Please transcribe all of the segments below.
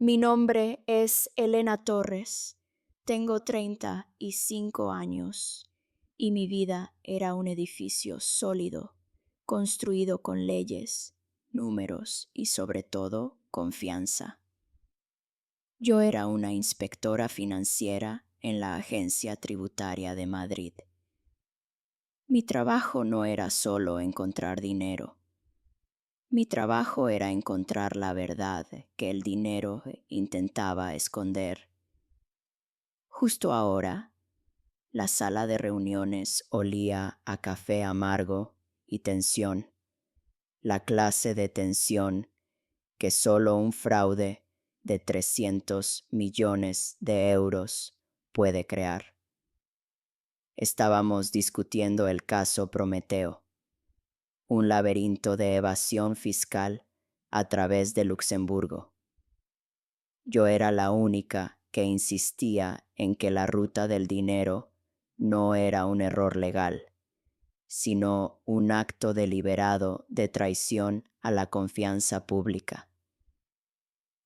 Mi nombre es Elena Torres. Tengo 35 años y mi vida era un edificio sólido, construido con leyes, números y sobre todo confianza. Yo era una inspectora financiera en la Agencia Tributaria de Madrid. Mi trabajo no era solo encontrar dinero. Mi trabajo era encontrar la verdad que el dinero intentaba esconder. Justo ahora, la sala de reuniones olía a café amargo y tensión, la clase de tensión que solo un fraude de 300 millones de euros puede crear. Estábamos discutiendo el caso Prometeo, un laberinto de evasión fiscal a través de Luxemburgo. Yo era la única que insistía en que la ruta del dinero no era un error legal, sino un acto deliberado de traición a la confianza pública.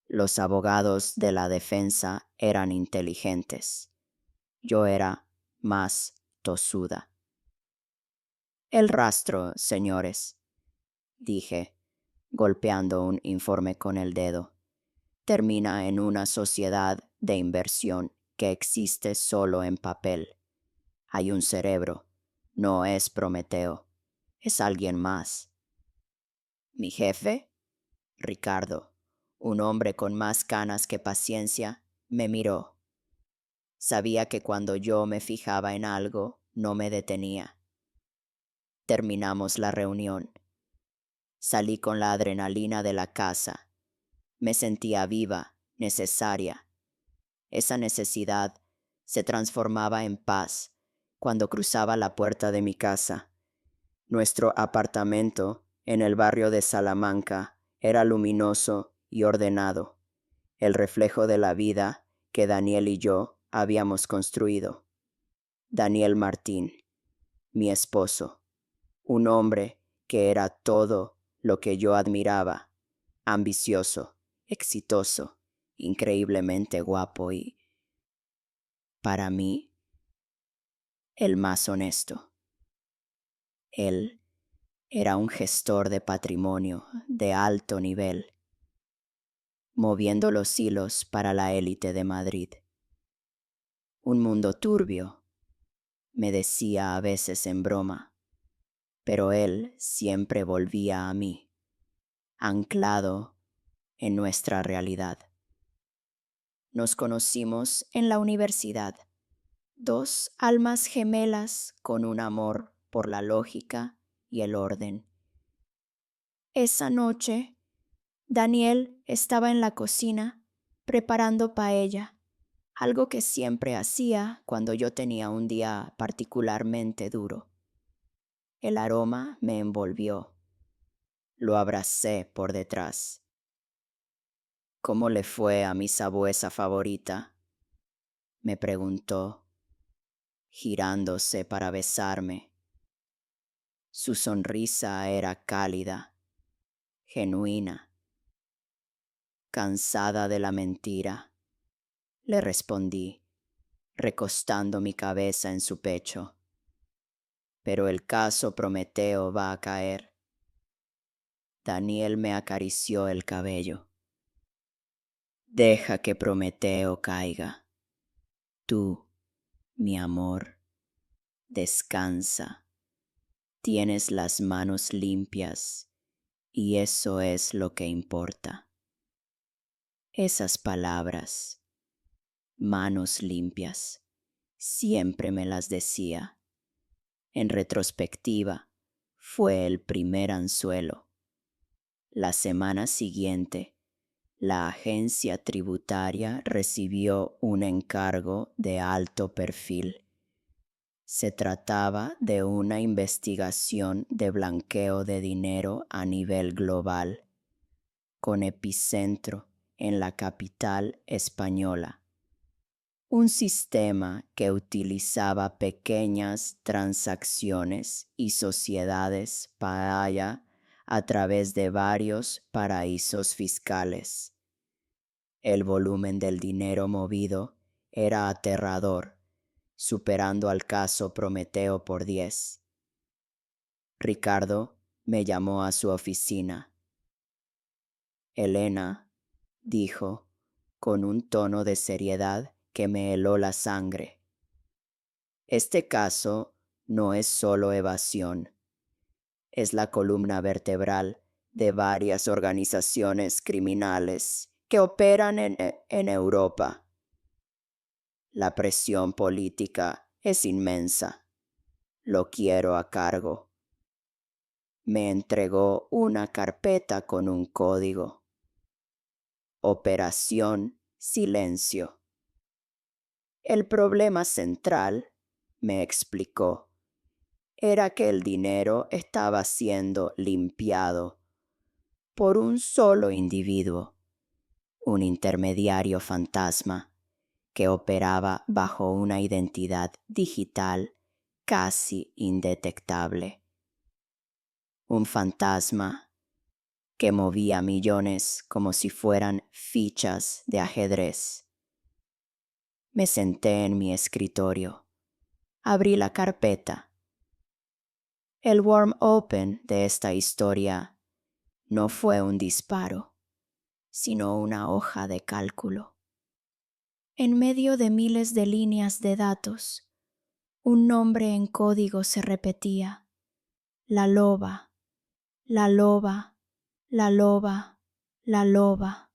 Los abogados de la defensa eran inteligentes. Yo era más tosuda. El rastro, señores, dije, golpeando un informe con el dedo, termina en una sociedad de inversión que existe solo en papel. Hay un cerebro. No es Prometeo. Es alguien más. ¿Mi jefe? Ricardo, un hombre con más canas que paciencia, me miró. Sabía que cuando yo me fijaba en algo, no me detenía. Terminamos la reunión. Salí con la adrenalina de la casa. Me sentía viva, necesaria. Esa necesidad se transformaba en paz cuando cruzaba la puerta de mi casa. Nuestro apartamento en el barrio de Salamanca era luminoso y ordenado, el reflejo de la vida que Daniel y yo habíamos construido. Daniel Martín, mi esposo, un hombre que era todo lo que yo admiraba, ambicioso, exitoso, increíblemente guapo y, para mí, el más honesto. Él era un gestor de patrimonio de alto nivel, moviendo los hilos para la élite de Madrid. Un mundo turbio, me decía a veces en broma, pero él siempre volvía a mí, anclado en nuestra realidad. Nos conocimos en la universidad, dos almas gemelas con un amor por la lógica y el orden. Esa noche, Daniel estaba en la cocina preparando paella, algo que siempre hacía cuando yo tenía un día particularmente duro. El aroma me envolvió. Lo abracé por detrás. ¿Cómo le fue a mi sabuesa favorita?, me preguntó, girándose para besarme. Su sonrisa era cálida, genuina. Cansada de la mentira, le respondí, recostando mi cabeza en su pecho. Pero el caso Prometeo va a caer. Daniel me acarició el cabello. Deja que Prometeo caiga. Tú, mi amor, descansa. Tienes las manos limpias y eso es lo que importa. Esas palabras, manos limpias, siempre me las decía. En retrospectiva, fue el primer anzuelo. La semana siguiente, la agencia tributaria recibió un encargo de alto perfil. Se trataba de una investigación de blanqueo de dinero a nivel global, con epicentro en la capital española. Un sistema que utilizaba pequeñas transacciones y sociedades paya a través de varios paraísos fiscales. El volumen del dinero movido era aterrador, superando al caso Prometeo por 10. Ricardo me llamó a su oficina. Elena, dijo, con un tono de seriedad que me heló la sangre. Este caso no es solo evasión, es la columna vertebral de varias organizaciones criminales que operan en Europa. La presión política es inmensa. Lo quiero a cargo. Me entregó una carpeta con un código. Operación Silencio. El problema central, me explicó, era que el dinero estaba siendo limpiado por un solo individuo, un intermediario fantasma que operaba bajo una identidad digital casi indetectable. Un fantasma que movía millones como si fueran fichas de ajedrez. Me senté en mi escritorio. Abrí la carpeta. El warm open de esta historia no fue un disparo, sino una hoja de cálculo. En medio de miles de líneas de datos, un nombre en código se repetía: la loba, la loba, la loba, la loba.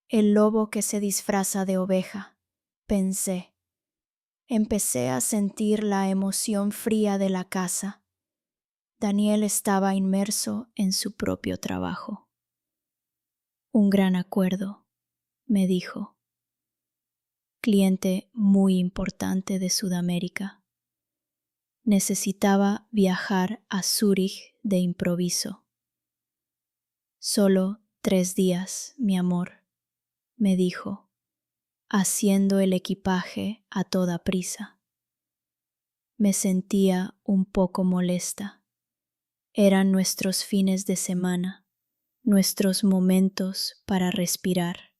El lobo que se disfraza de oveja, pensé. Empecé a sentir la emoción fría de la casa. Daniel estaba inmerso en su propio trabajo. Un gran acuerdo, me dijo. Cliente muy importante de Sudamérica. Necesitaba viajar a Zúrich de improviso. Solo 3 días, mi amor, me dijo, haciendo el equipaje a toda prisa. Me sentía un poco molesta. Eran nuestros fines de semana, nuestros momentos para respirar.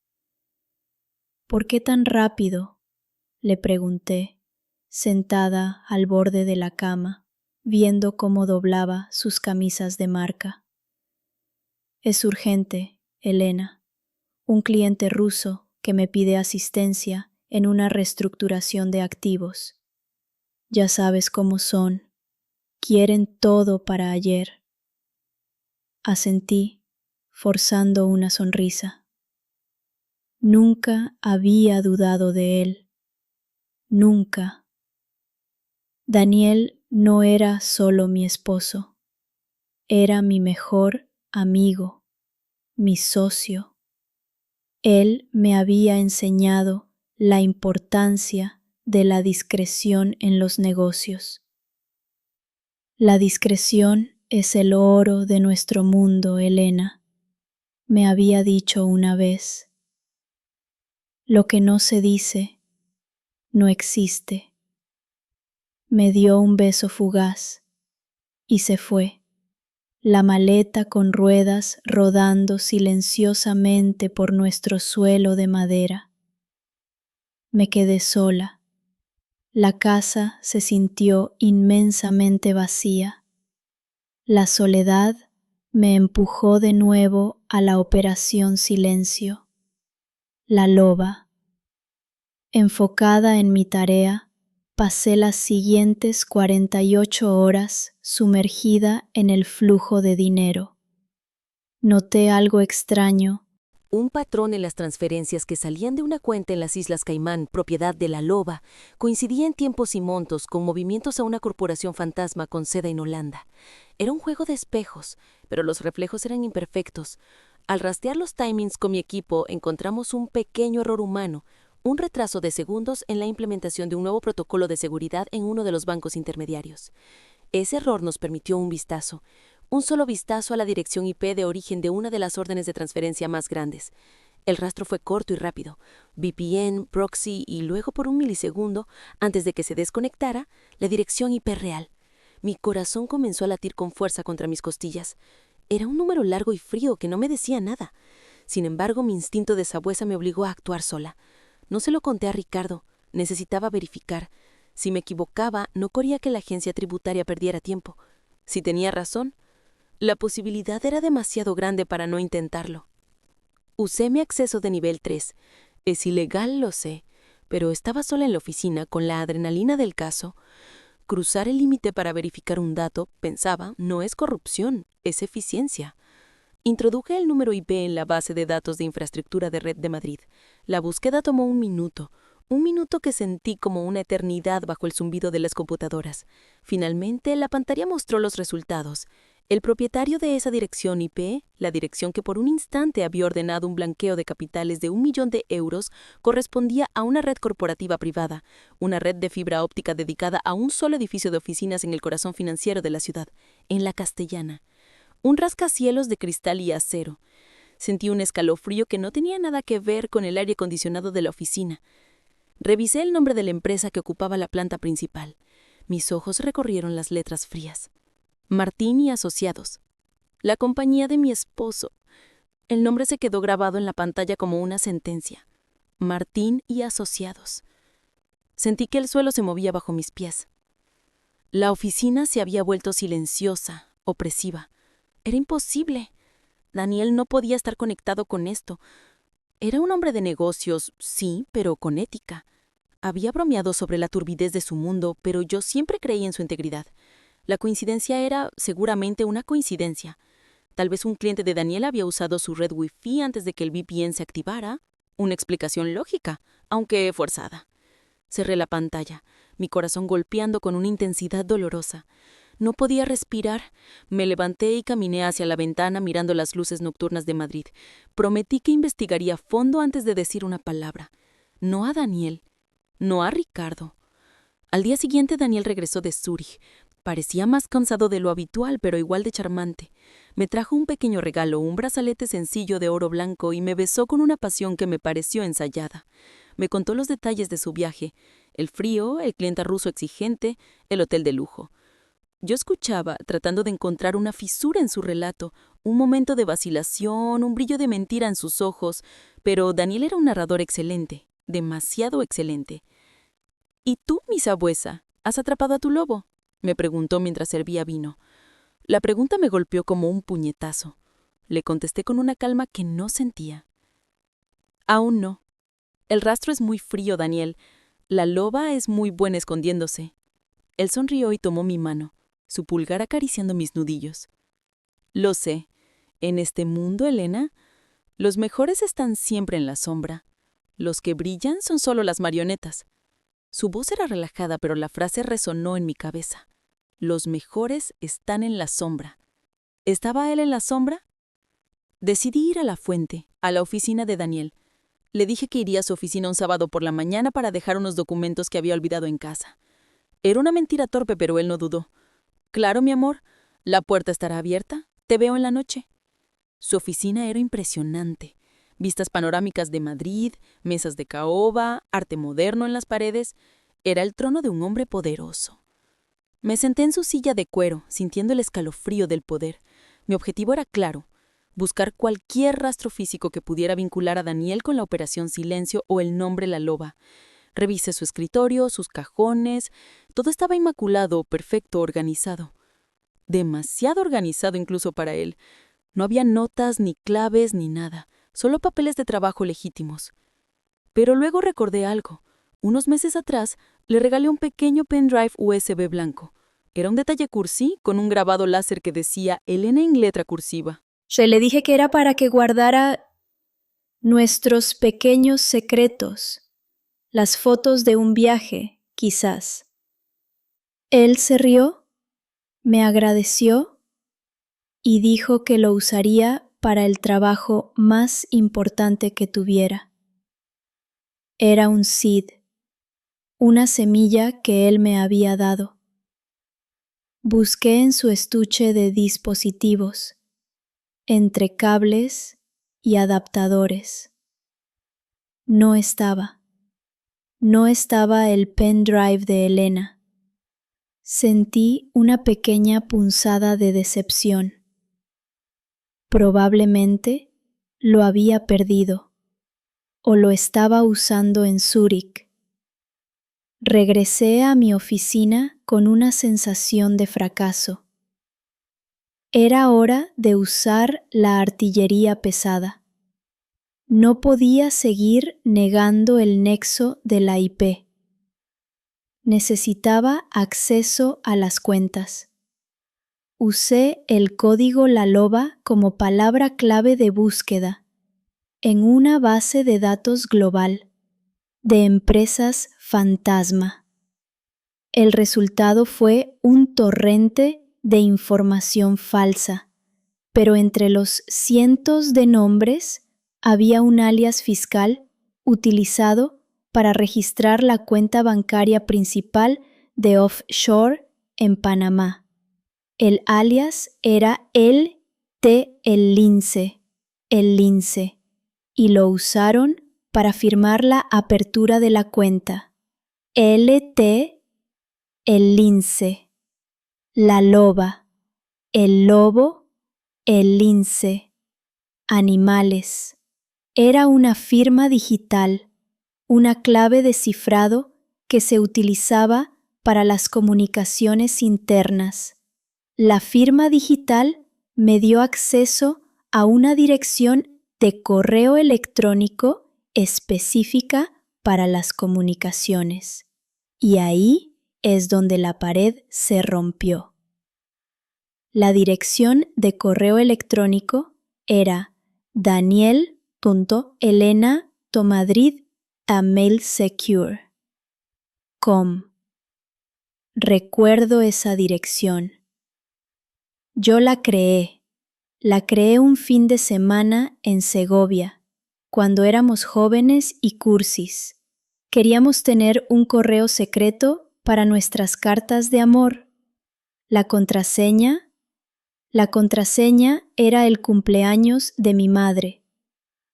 ¿Por qué tan rápido?, le pregunté, sentada al borde de la cama, viendo cómo doblaba sus camisas de marca. Es urgente, Elena. Un cliente ruso que me pide asistencia en una reestructuración de activos. Ya sabes cómo son. Quieren todo para ayer. Asentí, forzando una sonrisa. Nunca había dudado de él. Nunca. Daniel no era solo mi esposo. Era mi mejor amigo, mi socio. Él me había enseñado la importancia de la discreción en los negocios. La discreción es el oro de nuestro mundo, Elena, me había dicho una vez. Lo que no se dice, no existe. Me dio un beso fugaz y se fue, la maleta con ruedas rodando silenciosamente por nuestro suelo de madera. Me quedé sola. La casa se sintió inmensamente vacía. La soledad me empujó de nuevo a la operación Silencio. La loba. Enfocada en mi tarea, pasé las siguientes 48 horas sumergida en el flujo de dinero. Noté algo extraño. Un patrón en las transferencias que salían de una cuenta en las Islas Caimán, propiedad de la loba, coincidía en tiempos y montos con movimientos a una corporación fantasma con sede en Holanda. Era un juego de espejos, pero los reflejos eran imperfectos. Al rastrear los timings con mi equipo, encontramos un pequeño error humano, un retraso de segundos en la implementación de un nuevo protocolo de seguridad en uno de los bancos intermediarios. Ese error nos permitió un solo vistazo a la dirección IP de origen de una de las órdenes de transferencia más grandes. El rastro fue corto y rápido, VPN, proxy y luego por un milisegundo, antes de que se desconectara, la dirección IP real. Mi corazón comenzó a latir con fuerza contra mis costillas. Era un número largo y frío que no me decía nada. Sin embargo, mi instinto de sabuesa me obligó a actuar sola. No se lo conté a Ricardo. Necesitaba verificar. Si me equivocaba, no quería que la agencia tributaria perdiera tiempo. Si tenía razón, la posibilidad era demasiado grande para no intentarlo. Usé mi acceso de nivel 3. Es ilegal, lo sé, pero estaba sola en la oficina con la adrenalina del caso. Cruzar el límite para verificar un dato, pensaba, no es corrupción, es eficiencia. Introduje el número IP en la base de datos de infraestructura de red de Madrid. La búsqueda tomó un minuto que sentí como una eternidad bajo el zumbido de las computadoras. Finalmente, la pantalla mostró los resultados. El propietario de esa dirección IP, la dirección que por un instante había ordenado un blanqueo de capitales de 1 millón de euros, correspondía a una red corporativa privada, una red de fibra óptica dedicada a un solo edificio de oficinas en el corazón financiero de la ciudad, en la Castellana. Un rascacielos de cristal y acero. Sentí un escalofrío que no tenía nada que ver con el aire acondicionado de la oficina. Revisé el nombre de la empresa que ocupaba la planta principal. Mis ojos recorrieron las letras frías. Martín y Asociados. La compañía de mi esposo. El nombre se quedó grabado en la pantalla como una sentencia. Martín y Asociados. Sentí que el suelo se movía bajo mis pies. La oficina se había vuelto silenciosa, opresiva. Era imposible. Daniel no podía estar conectado con esto. Era un hombre de negocios, sí, pero con ética. Había bromeado sobre la turbidez de su mundo, pero yo siempre creí en su integridad. La coincidencia era seguramente una coincidencia. Tal vez un cliente de Daniel había usado su red Wi-Fi antes de que el VPN se activara. Una explicación lógica, aunque forzada. Cerré la pantalla, mi corazón golpeando con una intensidad dolorosa. No podía respirar. Me levanté y caminé hacia la ventana mirando las luces nocturnas de Madrid. Prometí que investigaría a fondo antes de decir una palabra. No a Daniel, no a Ricardo. Al día siguiente Daniel regresó de Zúrich. Parecía más cansado de lo habitual, pero igual de charmante. Me trajo un pequeño regalo, un brazalete sencillo de oro blanco, y me besó con una pasión que me pareció ensayada. Me contó los detalles de su viaje: el frío, el cliente ruso exigente, el hotel de lujo. Yo escuchaba, tratando de encontrar una fisura en su relato, un momento de vacilación, un brillo de mentira en sus ojos, pero Daniel era un narrador excelente, demasiado excelente. ¿Y tú, mi sabuesa, has atrapado a tu lobo?, me preguntó mientras servía vino. La pregunta me golpeó como un puñetazo. Le contesté con una calma que no sentía. Aún no. El rastro es muy frío, Daniel. La loba es muy buena escondiéndose. Él sonrió y tomó mi mano, su pulgar acariciando mis nudillos. Lo sé. En este mundo, Elena, los mejores están siempre en la sombra. Los que brillan son solo las marionetas. Su voz era relajada, pero la frase resonó en mi cabeza. Los mejores están en la sombra. ¿Estaba él en la sombra? Decidí ir a la fuente, a la oficina de Daniel. Le dije que iría a su oficina un sábado por la mañana para dejar unos documentos que había olvidado en casa. Era una mentira torpe, pero él no dudó. Claro, mi amor, la puerta estará abierta. Te veo en la noche. Su oficina era impresionante. Vistas panorámicas de Madrid, mesas de caoba, arte moderno en las paredes. Era el trono de un hombre poderoso. Me senté en su silla de cuero, sintiendo el escalofrío del poder. Mi objetivo era claro: buscar cualquier rastro físico que pudiera vincular a Daniel con la Operación Silencio o el nombre La Loba. Revisé su escritorio, sus cajones. Todo estaba inmaculado, perfecto, organizado. Demasiado organizado incluso para él. No había notas, ni claves, ni nada. Solo papeles de trabajo legítimos. Pero luego recordé algo. Unos meses atrás le regalé un pequeño pendrive USB blanco. Era un detalle cursi con un grabado láser que decía Elena en letra cursiva. Le dije que era para que guardara nuestros pequeños secretos, las fotos de un viaje, quizás. Él se rió, me agradeció y dijo que lo usaría para el trabajo más importante que tuviera. Era un seed, una semilla que él me había dado. Busqué en su estuche de dispositivos, entre cables y adaptadores. No estaba el pendrive de Elena. Sentí una pequeña punzada de decepción. Probablemente lo había perdido o lo estaba usando en Zúrich. Regresé a mi oficina con una sensación de fracaso. Era hora de usar la artillería pesada. No podía seguir negando el nexo de la IP. Necesitaba acceso a las cuentas. Usé el código La Loba como palabra clave de búsqueda en una base de datos global de empresas fantasma. El resultado fue un torrente de información falsa, pero entre los cientos de nombres había un alias fiscal utilizado para registrar la cuenta bancaria principal de offshore en Panamá. El alias era el Lince, y lo usaron para firmar la apertura de la cuenta. LT, el lince, la loba, el lobo, el lince, animales. Era una firma digital, una clave de cifrado que se utilizaba para las comunicaciones internas. La firma digital me dio acceso a una dirección de correo electrónico específica para las comunicaciones. Y ahí es donde la pared se rompió. La dirección de correo electrónico era daniel.elena.tomadrid@mailsecure.com. Recuerdo esa dirección. Yo la creé un fin de semana en Segovia, cuando éramos jóvenes y cursis. Queríamos tener un correo secreto para nuestras cartas de amor. La contraseña era el cumpleaños de mi madre,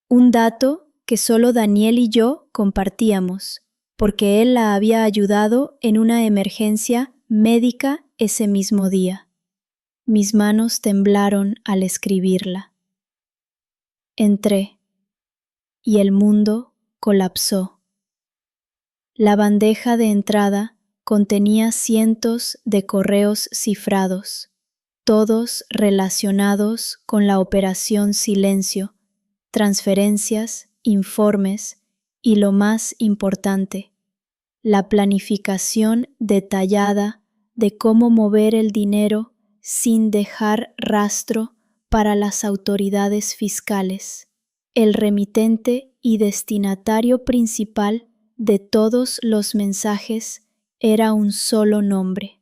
un dato que solo Daniel y yo compartíamos, porque él la había ayudado en una emergencia médica ese mismo día. Mis manos temblaron al escribirla. Entré, y el mundo colapsó. La bandeja de entrada contenía cientos de correos cifrados, todos relacionados con la Operación Silencio, transferencias, informes y, lo más importante, la planificación detallada de cómo mover el dinero sin dejar rastro para las autoridades fiscales. El remitente y destinatario principal de todos los mensajes era un solo nombre: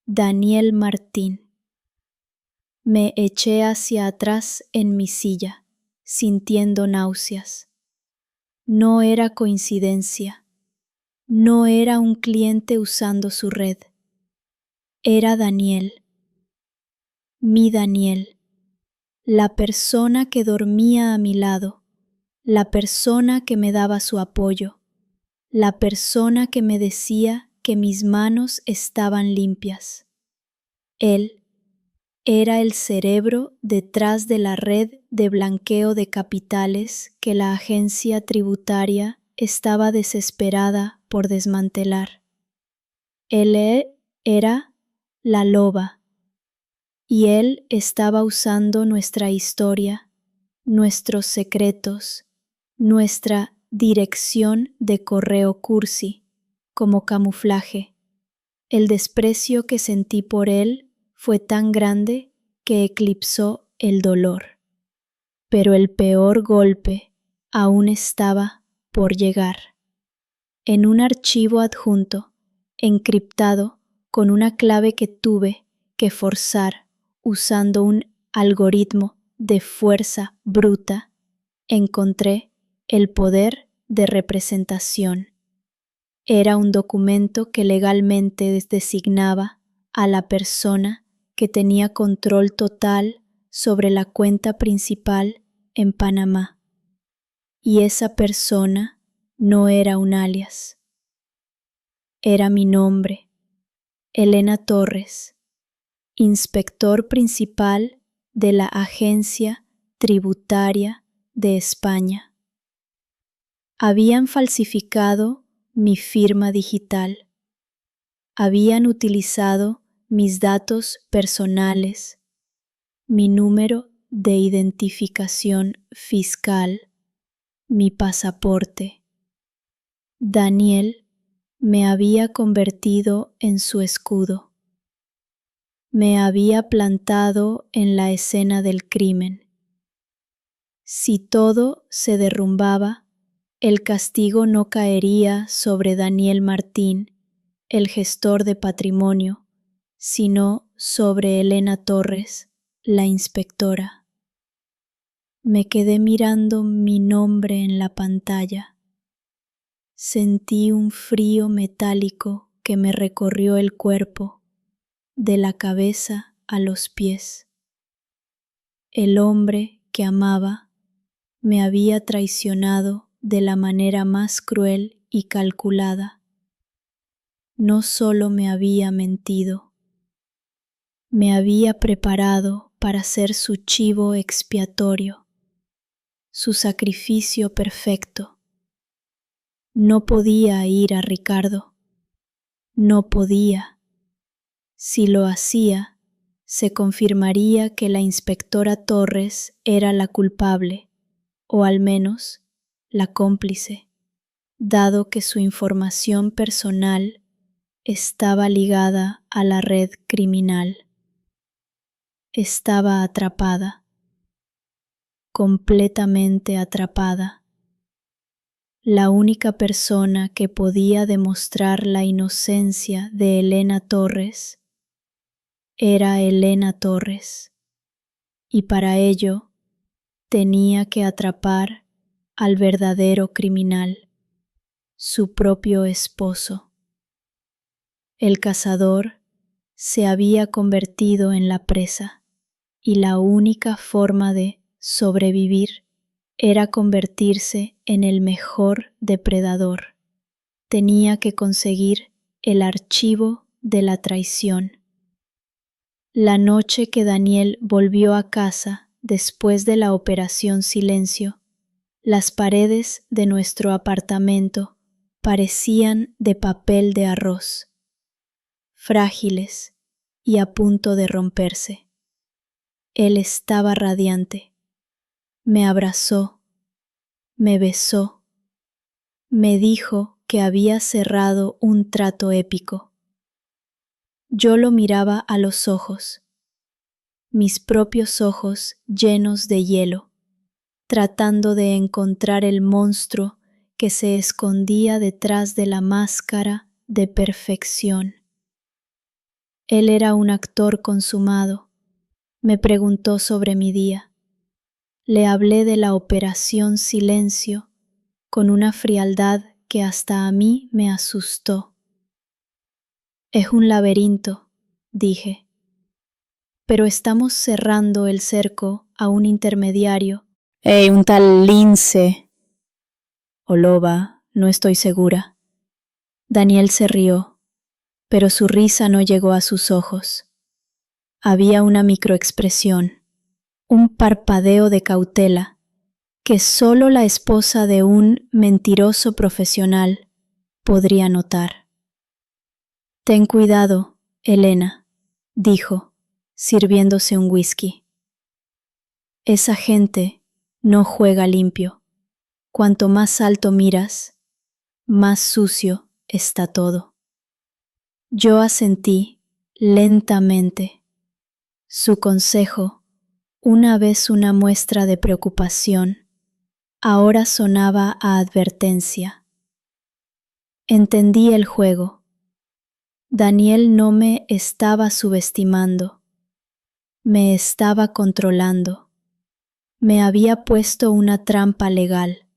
Daniel Martín. Me eché hacia atrás en mi silla, sintiendo náuseas. No era coincidencia. No era un cliente usando su red. Era Daniel. Mi Daniel. La persona que dormía a mi lado. La persona que me daba su apoyo. La persona que me decía que mis manos estaban limpias. Él era el cerebro detrás de la red de blanqueo de capitales que la agencia tributaria estaba desesperada por desmantelar. Él era la loba, y él estaba usando nuestra historia, nuestros secretos, nuestra dirección de correo cursi como camuflaje. El desprecio que sentí por él fue tan grande que eclipsó el dolor. Pero el peor golpe aún estaba por llegar. En un archivo adjunto, encriptado con una clave que tuve que forzar usando un algoritmo de fuerza bruta, encontré el poder de representación. Era un documento que legalmente designaba a la persona que tenía control total sobre la cuenta principal en Panamá. Y esa persona no era un alias. Era mi nombre, Elena Torres, inspector principal de la Agencia tributaria de España. Habían falsificado mi firma digital. Habían utilizado mis datos personales, mi número de identificación fiscal, mi pasaporte. Daniel me había convertido en su escudo. Me había plantado en la escena del crimen. Si todo se derrumbaba, el castigo no caería sobre Daniel Martín, el gestor de patrimonio, sino sobre Elena Torres, la inspectora. Me quedé mirando mi nombre en la pantalla. Sentí un frío metálico que me recorrió el cuerpo, de la cabeza a los pies. El hombre que amaba me había traicionado de la manera más cruel y calculada. No solo me había mentido, me había preparado para ser su chivo expiatorio, su sacrificio perfecto. No podía ir a Ricardo. No podía. Si lo hacía, se confirmaría que la inspectora Torres era la culpable, o al menos la cómplice, dado que su información personal estaba ligada a la red criminal. Estaba atrapada, completamente atrapada. La única persona que podía demostrar la inocencia de Elena Torres era Elena Torres, y para ello tenía que atrapar al verdadero criminal, su propio esposo. El cazador se había convertido en la presa, y la única forma de sobrevivir era convertirse en el mejor depredador. Tenía que conseguir el archivo de la traición. La noche que Daniel volvió a casa después de la Operación Silencio, las paredes de nuestro apartamento parecían de papel de arroz, frágiles y a punto de romperse. Él estaba radiante. Me abrazó, me besó, me dijo que había cerrado un trato épico. Yo lo miraba a los ojos, mis propios ojos llenos de hielo, tratando de encontrar el monstruo que se escondía detrás de la máscara de perfección. Él era un actor consumado. Me preguntó sobre mi día. Le hablé de la Operación Silencio con una frialdad que hasta a mí me asustó. Es un laberinto, dije, pero estamos cerrando el cerco a un intermediario. Un tal lince. O loba, no estoy segura. Daniel se rió, pero su risa no llegó a sus ojos. Había una microexpresión, un parpadeo de cautela que solo la esposa de un mentiroso profesional podría notar. Ten cuidado, Elena, dijo, sirviéndose un whisky. Esa gente no juega limpio. Cuanto más alto miras, más sucio está todo. Yo asentí lentamente. Su consejo, una vez una muestra de preocupación, ahora sonaba a advertencia. Entendí el juego. Daniel no me estaba subestimando. Me estaba controlando. Me había puesto una trampa legal,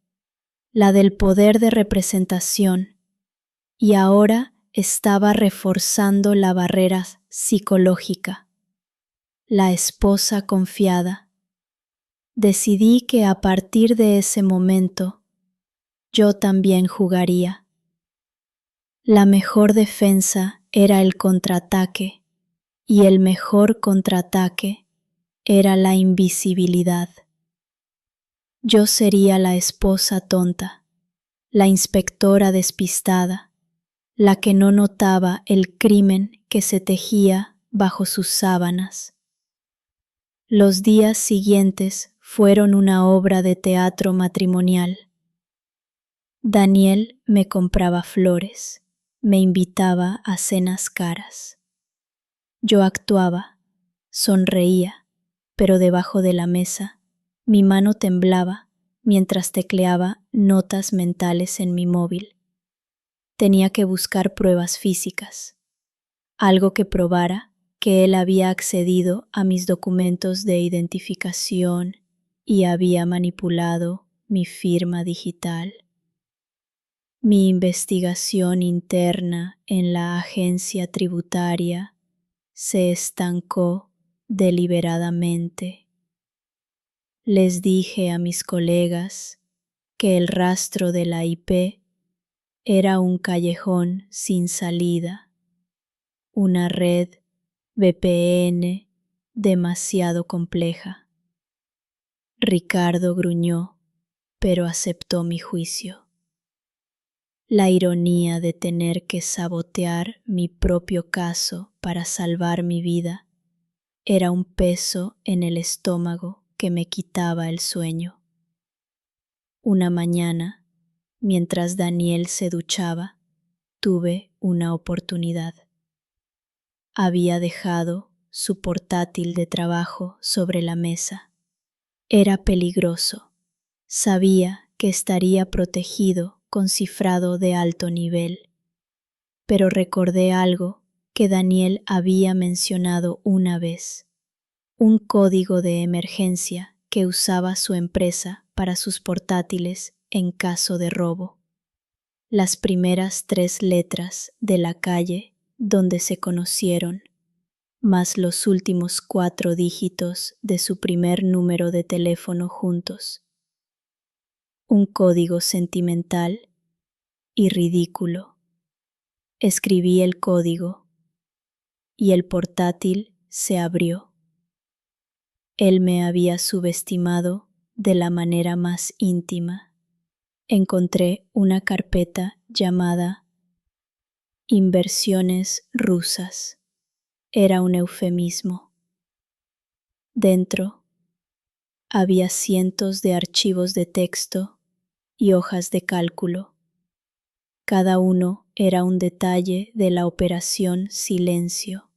la del poder de representación, y ahora estaba reforzando la barrera psicológica. La esposa confiada. Decidí que a partir de ese momento, yo también jugaría. La mejor defensa era el contraataque, y el mejor contraataque era la invisibilidad. Yo sería la esposa tonta, la inspectora despistada, la que no notaba el crimen que se tejía bajo sus sábanas. Los días siguientes fueron una obra de teatro matrimonial. Daniel me compraba flores, me invitaba a cenas caras. Yo actuaba, sonreía, pero debajo de la mesa mi mano temblaba mientras tecleaba notas mentales en mi móvil. Tenía que buscar pruebas físicas, algo que probara que él había accedido a mis documentos de identificación y había manipulado mi firma digital. Mi investigación interna en la agencia tributaria se estancó deliberadamente. Les dije a mis colegas que el rastro de la IP era un callejón sin salida, una red VPN demasiado compleja. Ricardo gruñó, pero aceptó mi juicio. La ironía de tener que sabotear mi propio caso para salvar mi vida era un peso en el estómago que me quitaba el sueño. Una mañana, mientras Daniel se duchaba, tuve una oportunidad. Había dejado su portátil de trabajo sobre la mesa. Era peligroso. Sabía que estaría protegido con cifrado de alto nivel, pero recordé algo que Daniel había mencionado una vez, un código de emergencia que usaba su empresa para sus portátiles en caso de robo. Las primeras 3 letras de la calle donde se conocieron, más los últimos 4 dígitos de su primer número de teléfono juntos. Un código sentimental y ridículo. Escribí el código y el portátil se abrió. Él me había subestimado de la manera más íntima. Encontré una carpeta llamada Inversiones rusas. Era un eufemismo. Dentro había cientos de archivos de texto y hojas de cálculo. Cada uno era un detalle de la operación Silencio.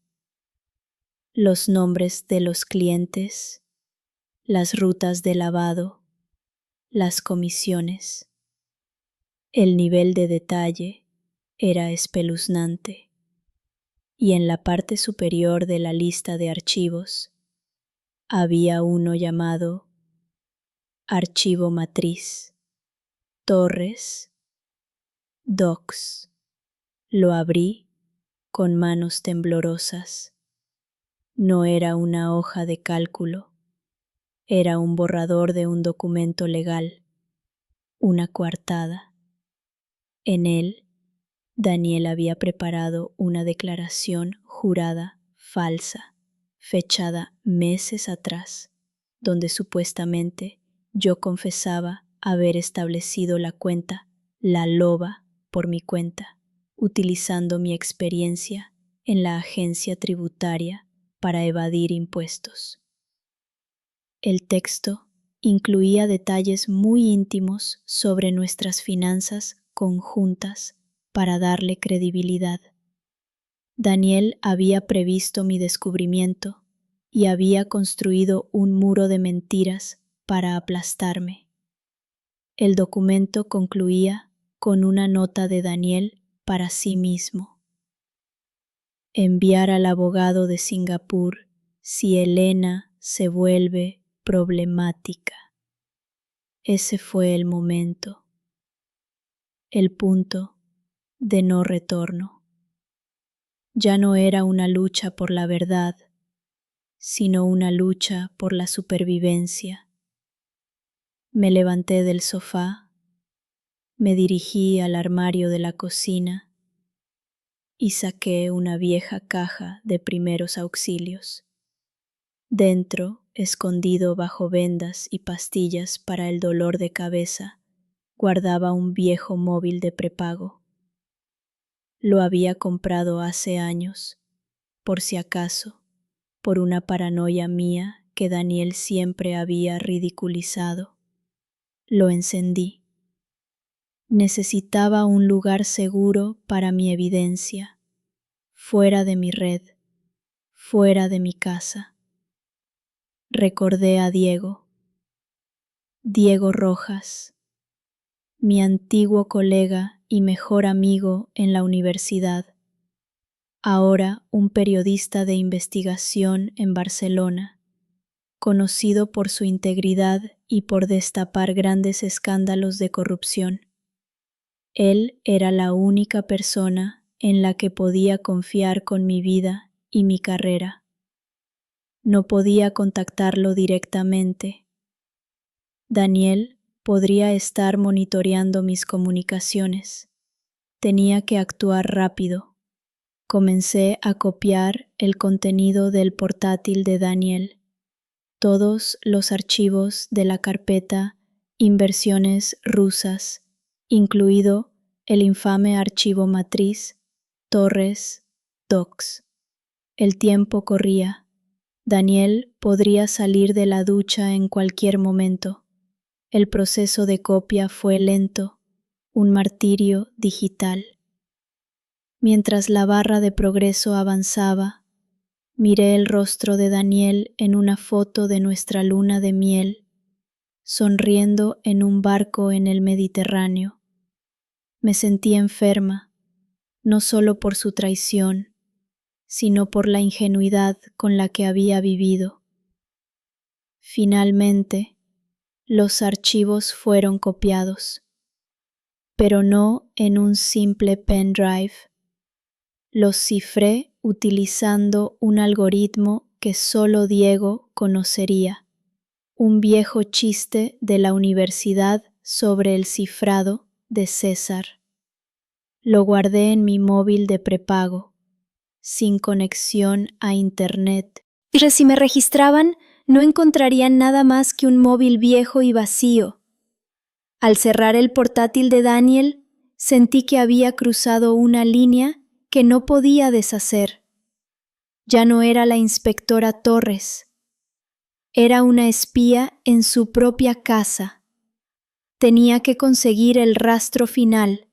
Los nombres de los clientes, las rutas de lavado, las comisiones. El nivel de detalle era espeluznante, y en la parte superior de la lista de archivos había uno llamado Archivo Matriz, Torres, Docs. Lo abrí con manos temblorosas. No era una hoja de cálculo, era un borrador de un documento legal, una coartada. En él, Daniel había preparado una declaración jurada falsa, fechada meses atrás, donde supuestamente yo confesaba haber establecido la cuenta La Loba por mi cuenta, utilizando mi experiencia en la agencia tributaria para evadir impuestos. El texto incluía detalles muy íntimos sobre nuestras finanzas conjuntas para darle credibilidad. Daniel había previsto mi descubrimiento y había construido un muro de mentiras para aplastarme. El documento concluía con una nota de Daniel para sí mismo. Enviar al abogado de Singapur si Elena se vuelve problemática. Ese fue el momento, el punto de no retorno. Ya no era una lucha por la verdad, sino una lucha por la supervivencia. Me levanté del sofá, me dirigí al armario de la cocina y saqué una vieja caja de primeros auxilios. Dentro escondido bajo vendas y pastillas para el dolor de cabeza, guardaba un viejo móvil de prepago. Lo había comprado hace años, por si acaso, por una paranoia mía que Daniel siempre había ridiculizado. Lo encendí. Necesitaba un lugar seguro para mi evidencia, fuera de mi red, fuera de mi casa. Recordé a Diego Rojas, mi antiguo colega y mejor amigo en la universidad, ahora un periodista de investigación en Barcelona, conocido por su integridad y por destapar grandes escándalos de corrupción. Él era la única persona en la que podía confiar con mi vida y mi carrera. No podía contactarlo directamente. Daniel podría estar monitoreando mis comunicaciones. Tenía que actuar rápido. Comencé a copiar el contenido del portátil de Daniel, todos los archivos de la carpeta Inversiones rusas, incluido el infame archivo matriz Torres Docs. El tiempo corría. Daniel podría salir de la ducha en cualquier momento. El proceso de copia fue lento, un martirio digital. Mientras la barra de progreso avanzaba, miré el rostro de Daniel en una foto de nuestra luna de miel, sonriendo en un barco en el Mediterráneo. Me sentí enferma, no solo por su traición, sino por la ingenuidad con la que había vivido. Finalmente, los archivos fueron copiados, pero no en un simple pendrive. Los cifré utilizando un algoritmo que solo Diego conocería, un viejo chiste de la universidad sobre el cifrado de César. Lo guardé en mi móvil de prepago, sin conexión a internet. Pero si me registraban, no encontrarían nada más que un móvil viejo y vacío. Al cerrar el portátil de Daniel, sentí que había cruzado una línea que no podía deshacer. Ya no era la inspectora Torres. Era una espía en su propia casa. Tenía que conseguir el rastro final,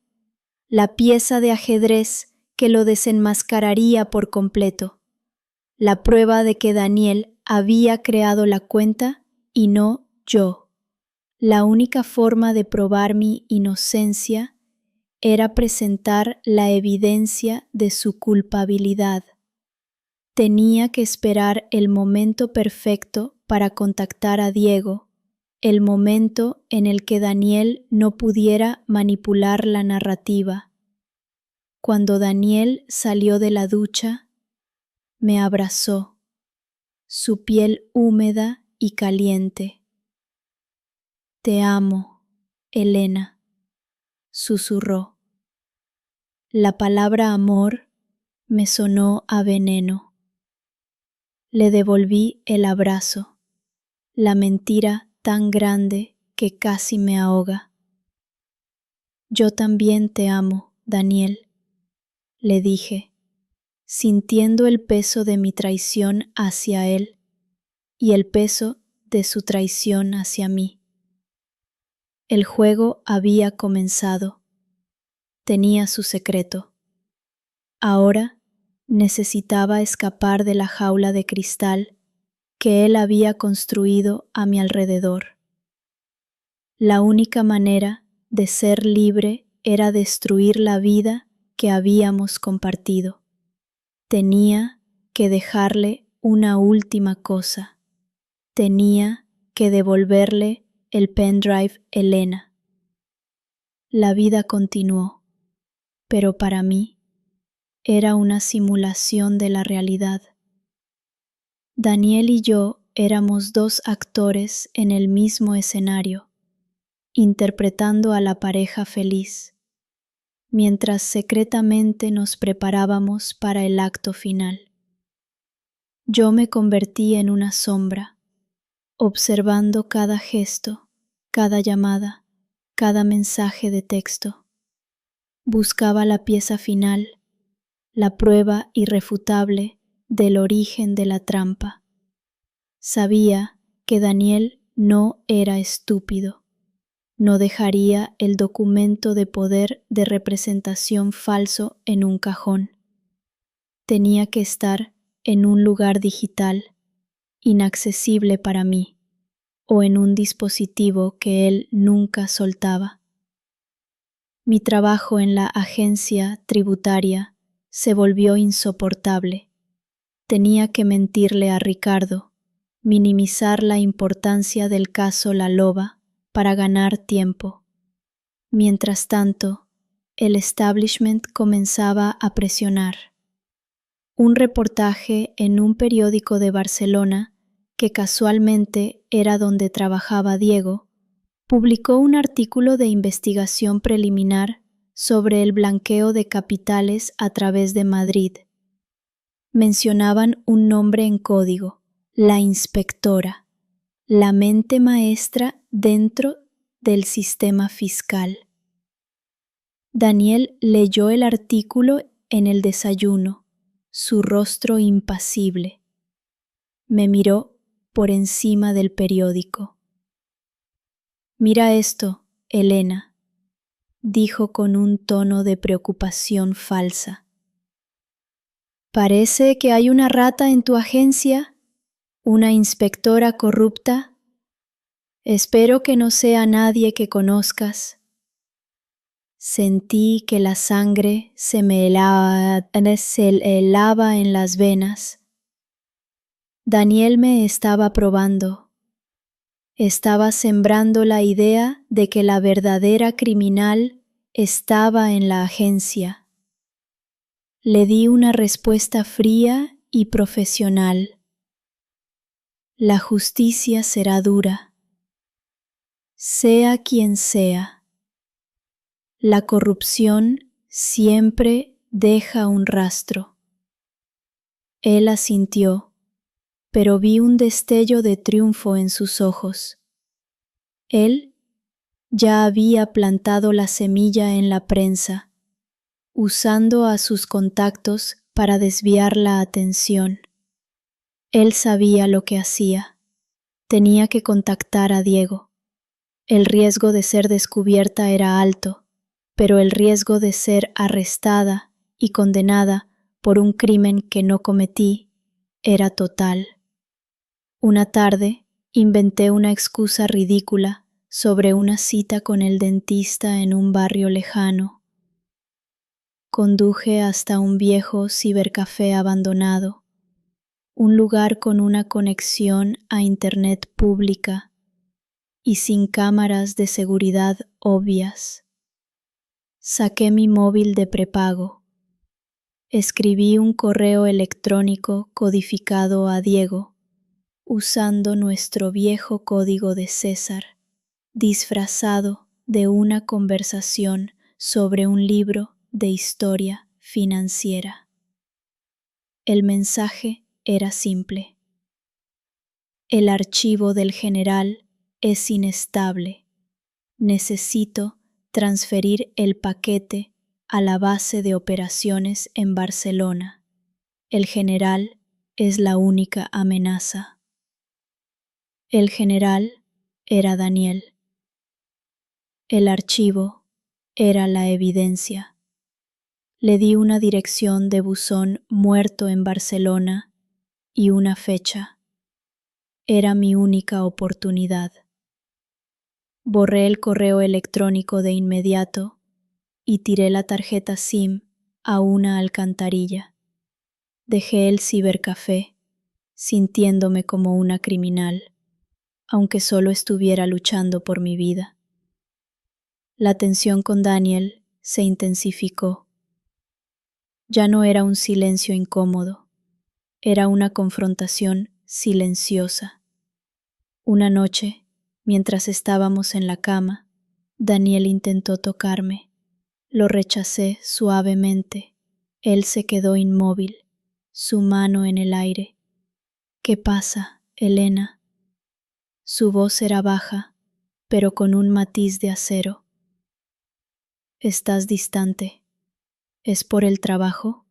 la pieza de ajedrez que lo desenmascararía por completo, la prueba de que Daniel había creado la cuenta y no yo. La única forma de probar mi inocencia era presentar la evidencia de su culpabilidad. Tenía que esperar el momento perfecto para contactar a Diego, el momento en el que Daniel no pudiera manipular la narrativa. Cuando Daniel salió de la ducha, me abrazó, su piel húmeda y caliente. «Te amo, Elena», susurró. La palabra amor me sonó a veneno. Le devolví el abrazo, la mentira tan grande que casi me ahoga. «Yo también te amo, Daniel», le dije, sintiendo el peso de mi traición hacia él y el peso de su traición hacia mí. El juego había comenzado. Tenía su secreto. Ahora necesitaba escapar de la jaula de cristal que él había construido a mi alrededor. La única manera de ser libre era destruir la vida que habíamos compartido. Tenía que dejarle una última cosa. Tenía que devolverle el pendrive Elena. La vida continuó, pero para mí era una simulación de la realidad. Daniel y yo éramos dos actores en el mismo escenario, interpretando a la pareja feliz, mientras secretamente nos preparábamos para el acto final. Yo me convertí en una sombra, observando cada gesto, cada llamada, cada mensaje de texto. Buscaba la pieza final, la prueba irrefutable del origen de la trampa. Sabía que Daniel no era estúpido. No dejaría el documento de poder de representación falso en un cajón. Tenía que estar en un lugar digital, inaccesible para mí, o en un dispositivo que él nunca soltaba. Mi trabajo en la agencia tributaria se volvió insoportable. Tenía que mentirle a Ricardo, minimizar la importancia del caso La Loba para ganar tiempo. Mientras tanto, el establishment comenzaba a presionar. Un reportaje en un periódico de Barcelona, que casualmente era donde trabajaba Diego, publicó un artículo de investigación preliminar sobre el blanqueo de capitales a través de Madrid. Mencionaban un nombre en código, la inspectora, la mente maestra dentro del sistema fiscal. Daniel leyó el artículo en el desayuno, su rostro impasible. Me miró por encima del periódico. «Mira esto, Elena», dijo con un tono de preocupación falsa. «Parece que hay una rata en tu agencia, una inspectora corrupta. Espero que no sea nadie que conozcas». Sentí que la sangre se me helaba en las venas. Daniel me estaba probando. Estaba sembrando la idea de que la verdadera criminal estaba en la agencia. Le di una respuesta fría y profesional. La justicia será dura, sea quien sea. La corrupción siempre deja un rastro. Él asintió, pero vi un destello de triunfo en sus ojos. Él ya había plantado la semilla en la prensa, usando a sus contactos para desviar la atención. Él sabía lo que hacía. Tenía que contactar a Diego. El riesgo de ser descubierta era alto, pero el riesgo de ser arrestada y condenada por un crimen que no cometí era total. Una tarde inventé una excusa ridícula sobre una cita con el dentista en un barrio lejano. Conduje hasta un viejo cibercafé abandonado, un lugar con una conexión a internet pública y sin cámaras de seguridad obvias. Saqué mi móvil de prepago. Escribí un correo electrónico codificado a Diego, usando nuestro viejo código de César, disfrazado de una conversación sobre un libro de historia financiera. El mensaje era simple. El archivo del general es inestable. Necesito transferir el paquete a la base de operaciones en Barcelona. El general es la única amenaza. El general era Daniel. El archivo era la evidencia. Le di una dirección de buzón muerto en Barcelona y una fecha. Era mi única oportunidad. Borré el correo electrónico de inmediato y tiré la tarjeta SIM a una alcantarilla. Dejé el cibercafé, sintiéndome como una criminal, aunque solo estuviera luchando por mi vida. La tensión con Daniel se intensificó. Ya no era un silencio incómodo, era una confrontación silenciosa. Una noche, mientras estábamos en la cama, Daniel intentó tocarme. Lo rechacé suavemente. Él se quedó inmóvil, su mano en el aire. «¿Qué pasa, Elena?». Su voz era baja, pero con un matiz de acero. Estás distante. ¿Es por el trabajo?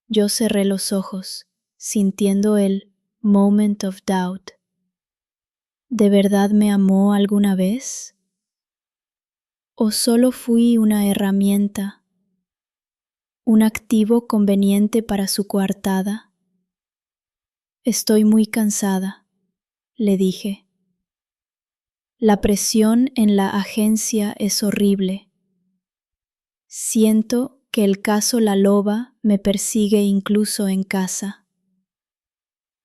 Yo cerré los ojos, sintiendo el moment of doubt. ¿De verdad me amó alguna vez? ¿O solo fui una herramienta, un activo conveniente para su coartada? Estoy muy cansada, le dije. La presión en la agencia es horrible. Siento que el caso La Loba me persigue incluso en casa.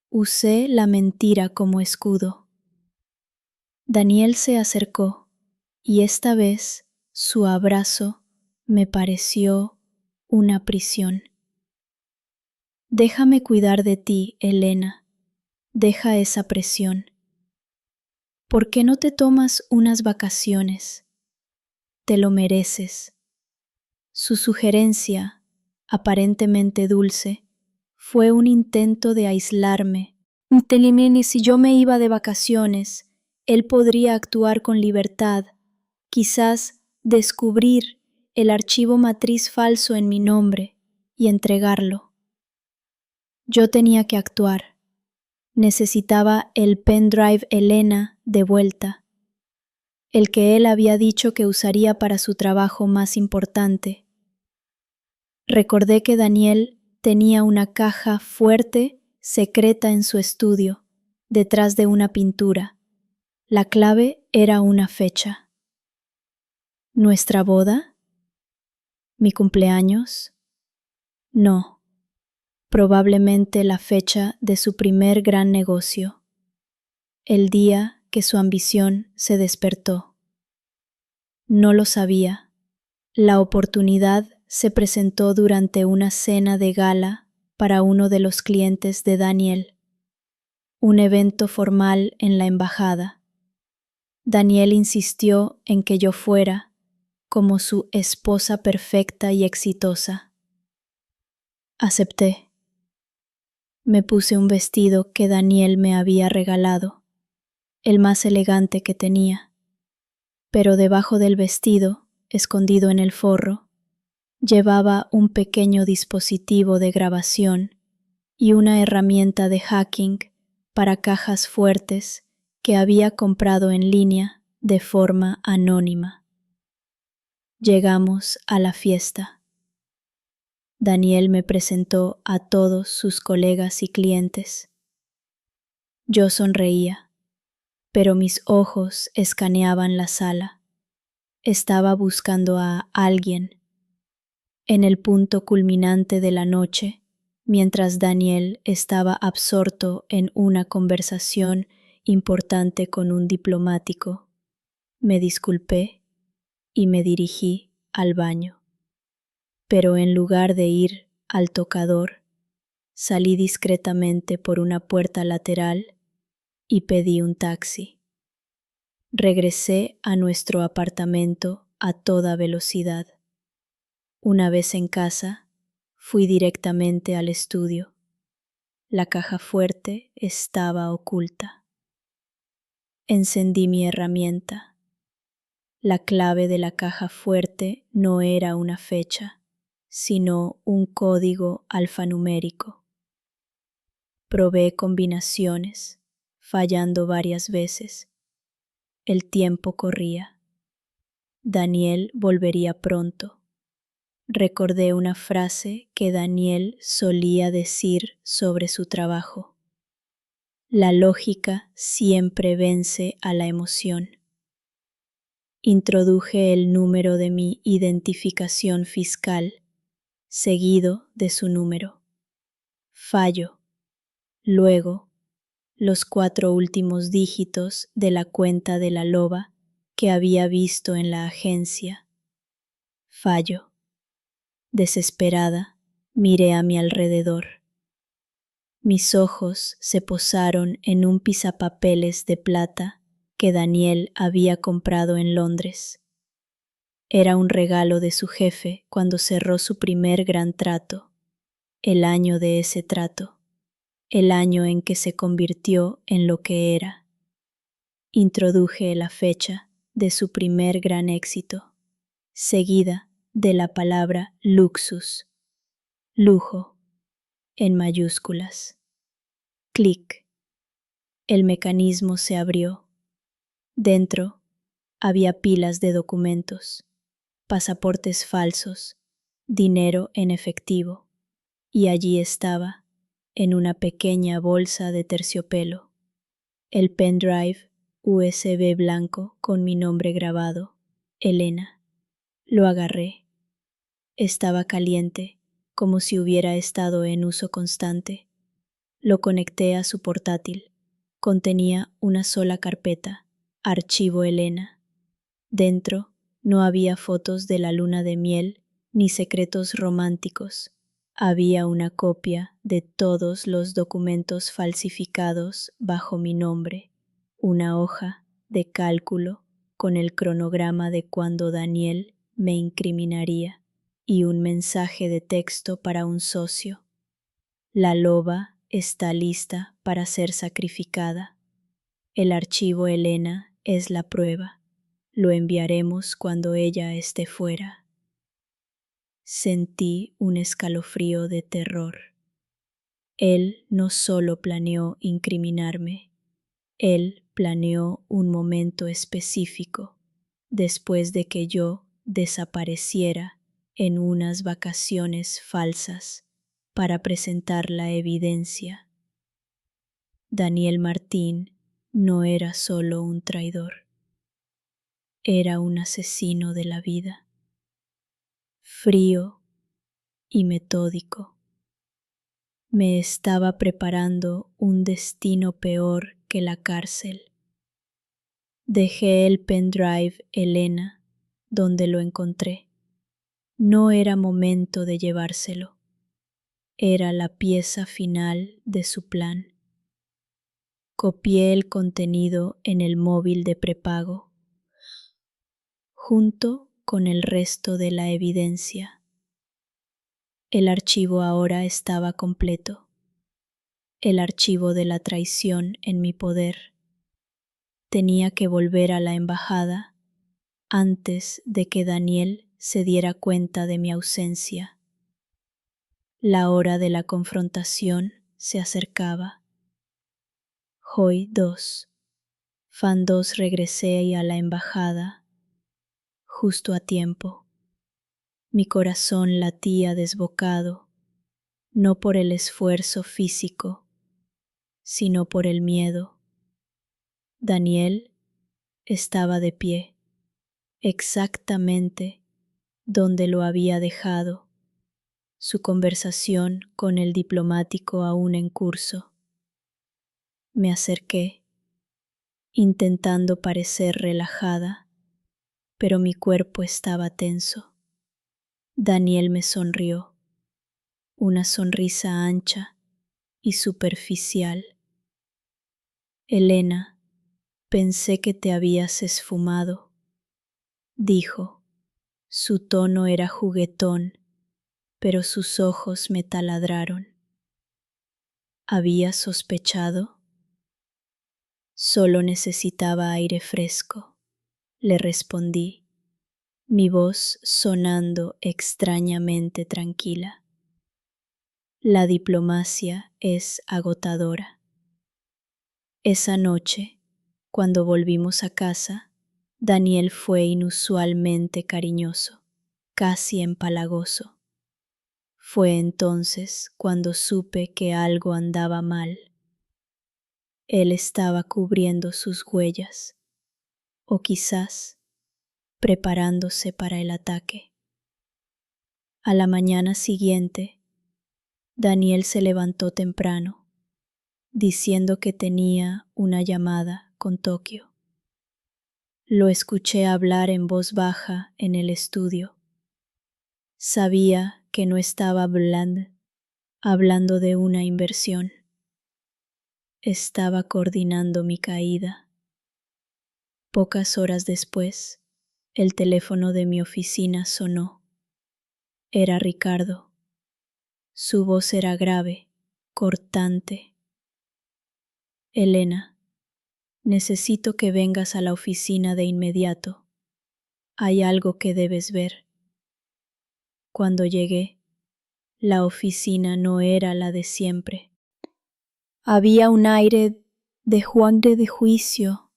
Usé la mentira como escudo. Daniel se acercó y esta vez su abrazo me pareció una prisión. Déjame cuidar de ti, Elena. Deja esa presión. ¿Por qué no te tomas unas vacaciones? Te lo mereces. Su sugerencia, aparentemente dulce, fue un intento de aislarme. Telimini, si yo me iba de vacaciones, él podría actuar con libertad, quizás descubrir el archivo matriz falso en mi nombre y entregarlo. Yo tenía que actuar. Necesitaba el pendrive Elena de vuelta, el que él había dicho que usaría para su trabajo más importante. Recordé que Daniel tenía una caja fuerte, secreta en su estudio, detrás de una pintura. La clave era una fecha. ¿Nuestra boda? ¿Mi cumpleaños? No. Probablemente la fecha de su primer gran negocio. El día que su ambición se despertó. No lo sabía. La oportunidad se presentó durante una cena de gala para uno de los clientes de Daniel, un evento formal en la embajada. Daniel insistió en que yo fuera como su esposa perfecta y exitosa. Acepté. Me puse un vestido que Daniel me había regalado, el más elegante que tenía, pero debajo del vestido, escondido en el forro, llevaba un pequeño dispositivo de grabación y una herramienta de hacking para cajas fuertes que había comprado en línea de forma anónima. Llegamos a la fiesta. Daniel me presentó a todos sus colegas y clientes. Yo sonreía, pero mis ojos escaneaban la sala. Estaba buscando a alguien. En el punto culminante de la noche, mientras Daniel estaba absorto en una conversación importante con un diplomático, me disculpé y me dirigí al baño. Pero en lugar de ir al tocador, salí discretamente por una puerta lateral y pedí un taxi. Regresé a nuestro apartamento a toda velocidad. Una vez en casa, fui directamente al estudio. La caja fuerte estaba oculta. Encendí mi herramienta. La clave de la caja fuerte no era una fecha, sino un código alfanumérico. Probé combinaciones, fallando varias veces. El tiempo corría. Daniel volvería pronto. Recordé una frase que Daniel solía decir sobre su trabajo. La lógica siempre vence a la emoción. Introduje el número de mi identificación fiscal, seguido de su número. Fallo. Luego, los 4 últimos dígitos de la cuenta de La Loba que había visto en la agencia. Fallo. Desesperada, miré a mi alrededor. Mis ojos se posaron en un pisapapeles de plata que Daniel había comprado en Londres. Era un regalo de su jefe cuando cerró su primer gran trato, el año de ese trato, el año en que se convirtió en lo que era, Introduje la fecha de su primer gran éxito, seguida de la palabra luxus, lujo, en mayúsculas. Clic. El mecanismo se abrió. Dentro había pilas de documentos, pasaportes falsos, dinero en efectivo, y allí estaba, en una pequeña bolsa de terciopelo, el pendrive USB blanco con mi nombre grabado, Elena. Lo agarré. Estaba caliente, como si hubiera estado en uso constante. Lo conecté a su portátil. Contenía una sola carpeta, Archivo Elena. Dentro no había fotos de la luna de miel ni secretos románticos. Había una copia de todos los documentos falsificados bajo mi nombre, una hoja de cálculo con el cronograma de cuando Daniel me incriminaría y un mensaje de texto para un socio. La loba está lista para ser sacrificada. El archivo Elena es la prueba. Lo enviaremos cuando ella esté fuera. Sentí un escalofrío de terror. Él no solo planeó incriminarme, él planeó un momento específico después de que yo desapareciera en unas vacaciones falsas para presentar la evidencia. Daniel Martín no era solo un traidor, era un asesino de la vida, frío y metódico. Me estaba preparando un destino peor que la cárcel. Dejé el pendrive Elena donde lo encontré. No era momento de llevárselo. Era la pieza final de su plan. Copié el contenido en el móvil de prepago, junto con el resto de la evidencia. El archivo ahora estaba completo. El archivo de la traición en mi poder. Tenía que volver a la embajada antes de que Daniel se diera cuenta de mi ausencia. La hora de la confrontación se acercaba. Hoy 2. Fan 2 regresé a la embajada justo a tiempo. Mi corazón latía desbocado, no por el esfuerzo físico, sino por el miedo. Daniel estaba de pie, exactamente donde lo había dejado, su conversación con el diplomático aún en curso. Me acerqué, intentando parecer relajada, pero mi cuerpo estaba tenso. Daniel me sonrió, una sonrisa ancha y superficial. Elena, pensé que te habías esfumado, dijo. Su tono era juguetón, pero sus ojos me taladraron. ¿Había sospechado? Solo necesitaba aire fresco, le respondí, mi voz sonando extrañamente tranquila. La diplomacia es agotadora. Esa noche, cuando volvimos a casa, Daniel fue inusualmente cariñoso, casi empalagoso. Fue entonces cuando supe que algo andaba mal. Él estaba cubriendo sus huellas, o quizás preparándose para el ataque. A la mañana siguiente, Daniel se levantó temprano, diciendo que tenía una llamada con Tokio. Lo escuché hablar en voz baja en el estudio. Sabía que no estaba hablando de una inversión. Estaba coordinando mi caída. Pocas horas después, el teléfono de mi oficina sonó. Era Ricardo. Su voz era grave, cortante. Elena, Necesito que vengas a la oficina de inmediato. Hay algo que debes ver. Cuando llegué, la oficina no era la de siempre. Había un aire de Juan de juicio.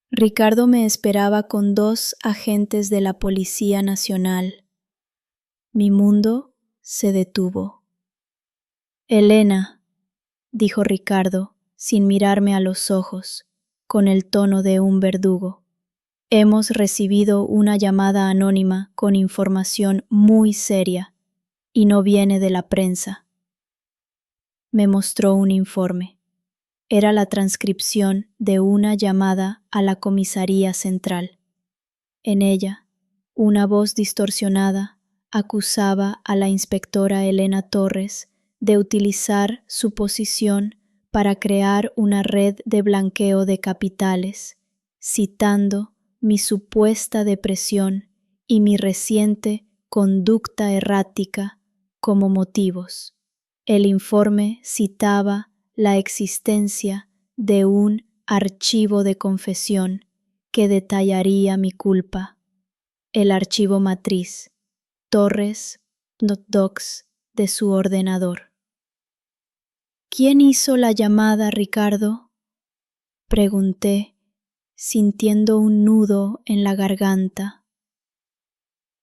Ricardo me esperaba con 2 agentes de la Policía Nacional. Mi mundo se detuvo. Elena, dijo Ricardo, sin mirarme a los ojos, con el tono de un verdugo. Hemos recibido una llamada anónima con información muy seria y no viene de la prensa. Me mostró un informe. Era la transcripción de una llamada a la comisaría central. En ella, una voz distorsionada acusaba a la inspectora Elena Torres de utilizar su posición para crear una red de blanqueo de capitales, citando mi supuesta depresión y mi reciente conducta errática como motivos. El informe citaba la existencia de un archivo de confesión que detallaría mi culpa. El archivo matriz, Torres.docs de su ordenador. ¿Quién hizo la llamada, Ricardo? Pregunté, sintiendo un nudo en la garganta.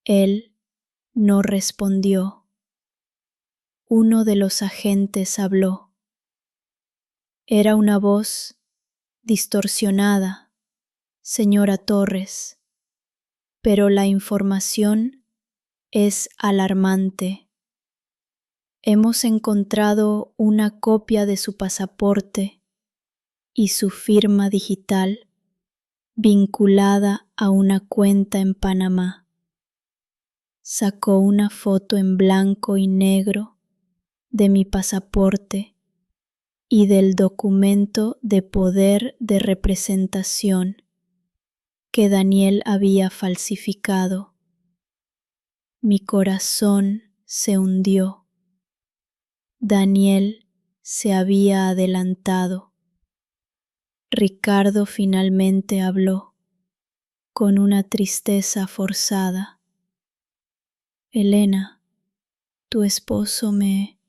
Él no respondió. Uno de los agentes habló. Era una voz distorsionada, señora Torres, pero la información es alarmante. Hemos encontrado una copia de su pasaporte y su firma digital vinculada a una cuenta en Panamá. Sacó una foto en blanco y negro de mi pasaporte y del documento de poder de representación que Daniel había falsificado. Mi corazón se hundió. Daniel se había adelantado. Ricardo finalmente habló, con una tristeza forzada. Elena, tu esposo me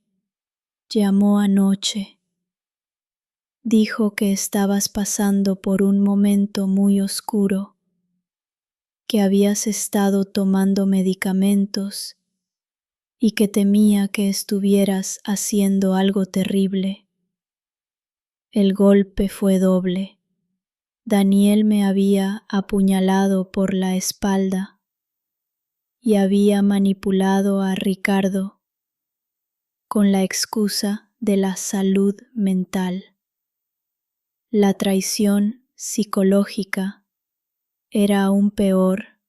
llamó anoche. Dijo que estabas pasando por un momento muy oscuro, que habías estado tomando medicamentos y que temía que estuvieras haciendo algo terrible. El golpe fue doble. Daniel me había apuñalado por la espalda y había manipulado a Ricardo con la excusa de la salud mental. La traición psicológica era aún peor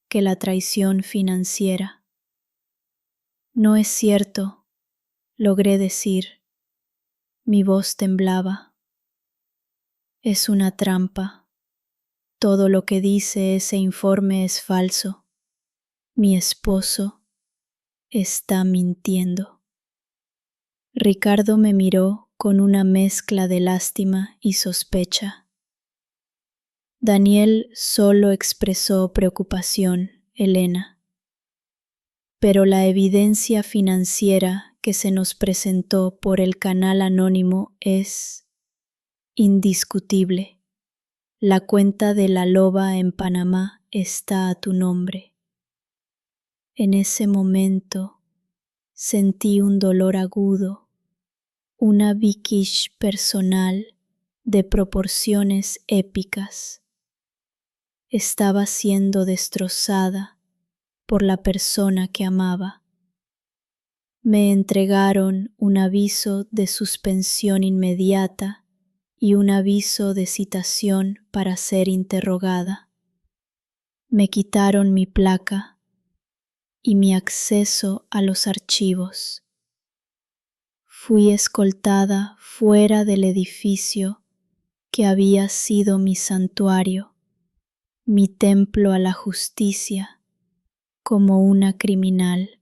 que la traición financiera. No es cierto, logré decir. Mi voz temblaba. Es una trampa. Todo lo que dice ese informe es falso. Mi esposo está mintiendo. Ricardo me miró con una mezcla de lástima y sospecha. Daniel solo expresó preocupación, Elena. Pero la evidencia financiera que se nos presentó por el canal anónimo es indiscutible. La cuenta de la loba en Panamá está a tu nombre. En ese momento sentí un dolor agudo, una viquish personal de proporciones épicas. Estaba siendo destrozada por la persona que amaba. Me entregaron un aviso de suspensión inmediata y un aviso de citación para ser interrogada. Me quitaron mi placa y mi acceso a los archivos. Fui escoltada fuera del edificio que había sido mi santuario, mi templo a la justicia, como una criminal.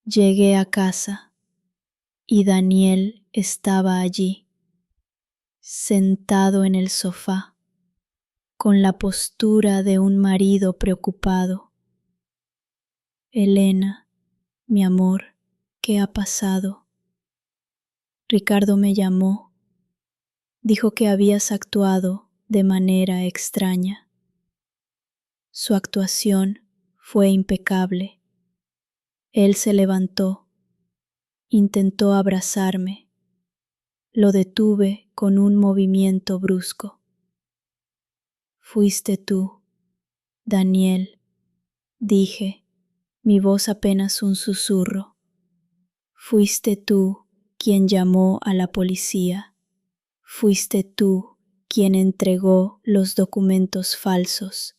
Llegué a casa y Daniel estaba allí. sentado en el sofá, con la postura de un marido preocupado. Elena, mi amor, ¿qué ha pasado? Ricardo me llamó. Dijo que habías actuado de manera extraña. Su actuación fue impecable. Él se levantó, intentó abrazarme. Lo detuve con un movimiento brusco. Fuiste tú, Daniel, dije, mi voz apenas un susurro. Fuiste tú quien llamó a la policía. Fuiste tú quien entregó los documentos falsos.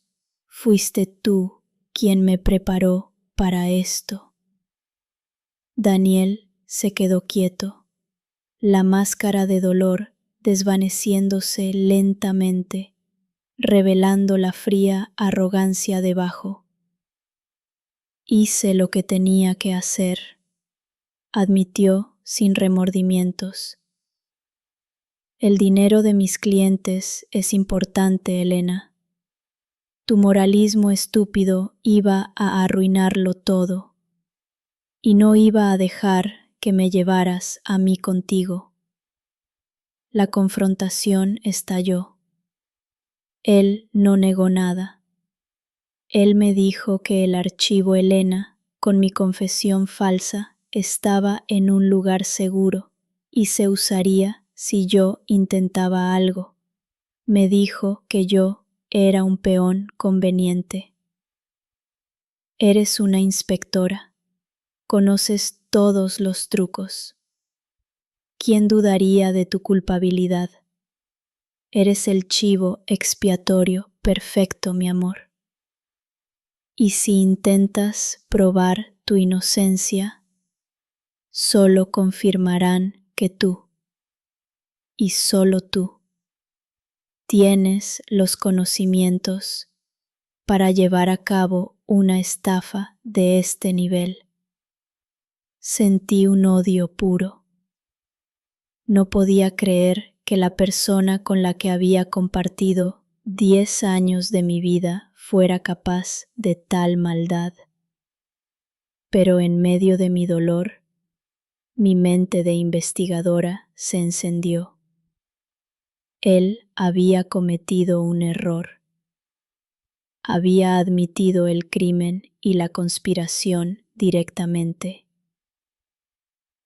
Fuiste tú quien me preparó para esto. Daniel se quedó quieto, la máscara de dolor desvaneciéndose lentamente, revelando la fría arrogancia debajo. Hice lo que tenía que hacer, admitió sin remordimientos. El dinero de mis clientes es importante, Elena. Tu moralismo estúpido iba a arruinarlo todo, y no iba a dejar que me llevaras a mí contigo. La confrontación estalló. Él no negó nada. Él me dijo que el archivo Elena, con mi confesión falsa, estaba en un lugar seguro y se usaría si yo intentaba algo. Me dijo que yo era un peón conveniente. Eres una inspectora. Conoces todos los trucos. ¿Quién dudaría de tu culpabilidad? Eres el chivo expiatorio perfecto, mi amor. Y si intentas probar tu inocencia, solo confirmarán que tú, y solo tú, tienes los conocimientos para llevar a cabo una estafa de este nivel. Sentí un odio puro. No podía creer que la persona con la que había compartido 10 años de mi vida fuera capaz de tal maldad. Pero en medio de mi dolor, mi mente de investigadora se encendió. Él había cometido un error. Había admitido el crimen y la conspiración directamente.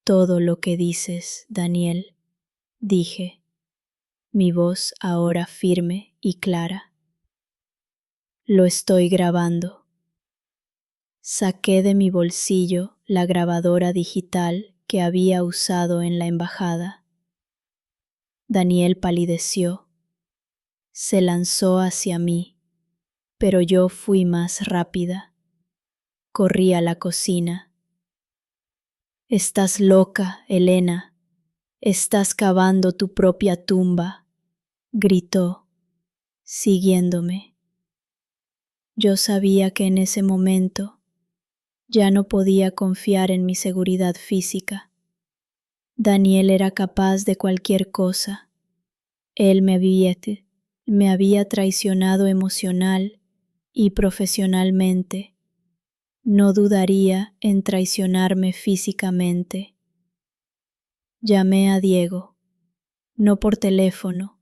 Todo lo que dices, Daniel, dije, mi voz ahora firme y clara. Lo estoy grabando. Saqué de mi bolsillo la grabadora digital que había usado en la embajada. Daniel palideció. Se lanzó hacia mí, pero yo fui más rápida. Corrí a la cocina. Estás loca, Elena. Estás cavando tu propia tumba, gritó, siguiéndome. Yo sabía que en ese momento ya no podía confiar en mi seguridad física. Daniel era capaz de cualquier cosa. Él me había traicionado emocional y profesionalmente. No dudaría en traicionarme físicamente. Llamé a Diego, no por teléfono,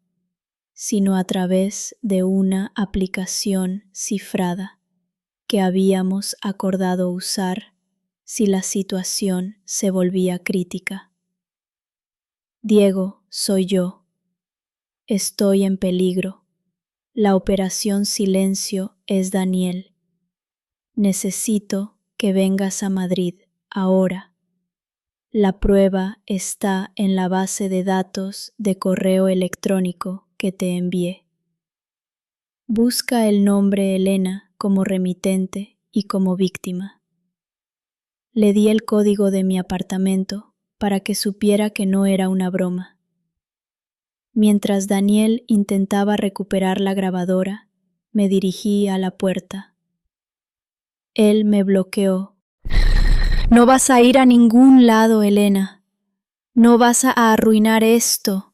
sino a través de una aplicación cifrada que habíamos acordado usar si la situación se volvía crítica. Diego, soy yo. Estoy en peligro. La operación Silencio es Daniel. Necesito que vengas a Madrid ahora. La prueba está en la base de datos de correo electrónico que te envié. Busca el nombre Elena como remitente y como víctima. Le di el código de mi apartamento para que supiera que no era una broma. Mientras Daniel intentaba recuperar la grabadora, me dirigí a la puerta. Él me bloqueó. No vas a ir a ningún lado, Elena. No vas a arruinar esto.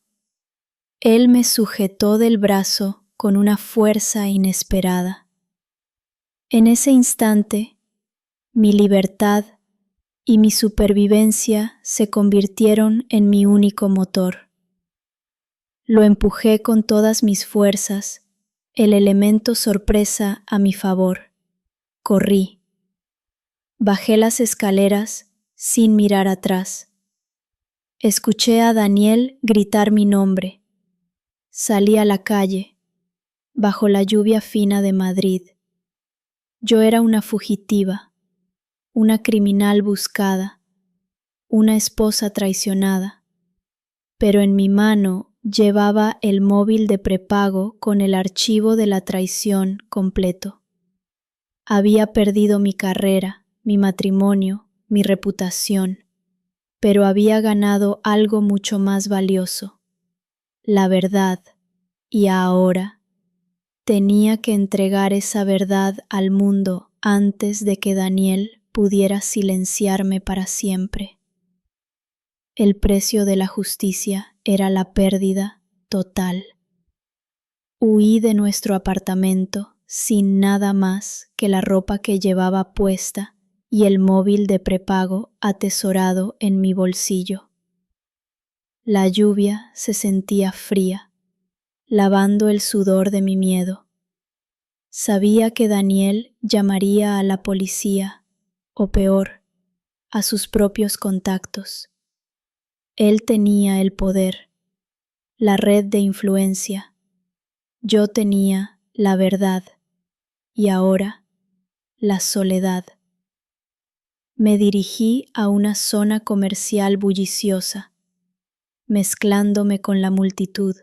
Él me sujetó del brazo con una fuerza inesperada. En ese instante, mi libertad y mi supervivencia se convirtieron en mi único motor. Lo empujé con todas mis fuerzas, el elemento sorpresa a mi favor. Corrí. Bajé las escaleras sin mirar atrás. Escuché a Daniel gritar mi nombre. Salí a la calle, bajo la lluvia fina de Madrid. Yo era una fugitiva, una criminal buscada, una esposa traicionada, pero en mi mano llevaba el móvil de prepago con el archivo de la traición completo. Había perdido mi carrera, mi matrimonio, mi reputación, pero había ganado algo mucho más valioso, la verdad, y ahora tenía que entregar esa verdad al mundo antes de que Daniel pudiera silenciarme para siempre. El precio de la justicia era la pérdida total. Huí de nuestro apartamento sin nada más que la ropa que llevaba puesta y el móvil de prepago atesorado en mi bolsillo. La lluvia se sentía fría, lavando el sudor de mi miedo. Sabía que Daniel llamaría a la policía, o peor, a sus propios contactos. Él tenía el poder, la red de influencia. Yo tenía la verdad y ahora la soledad. Me dirigí a una zona comercial bulliciosa, mezclándome con la multitud,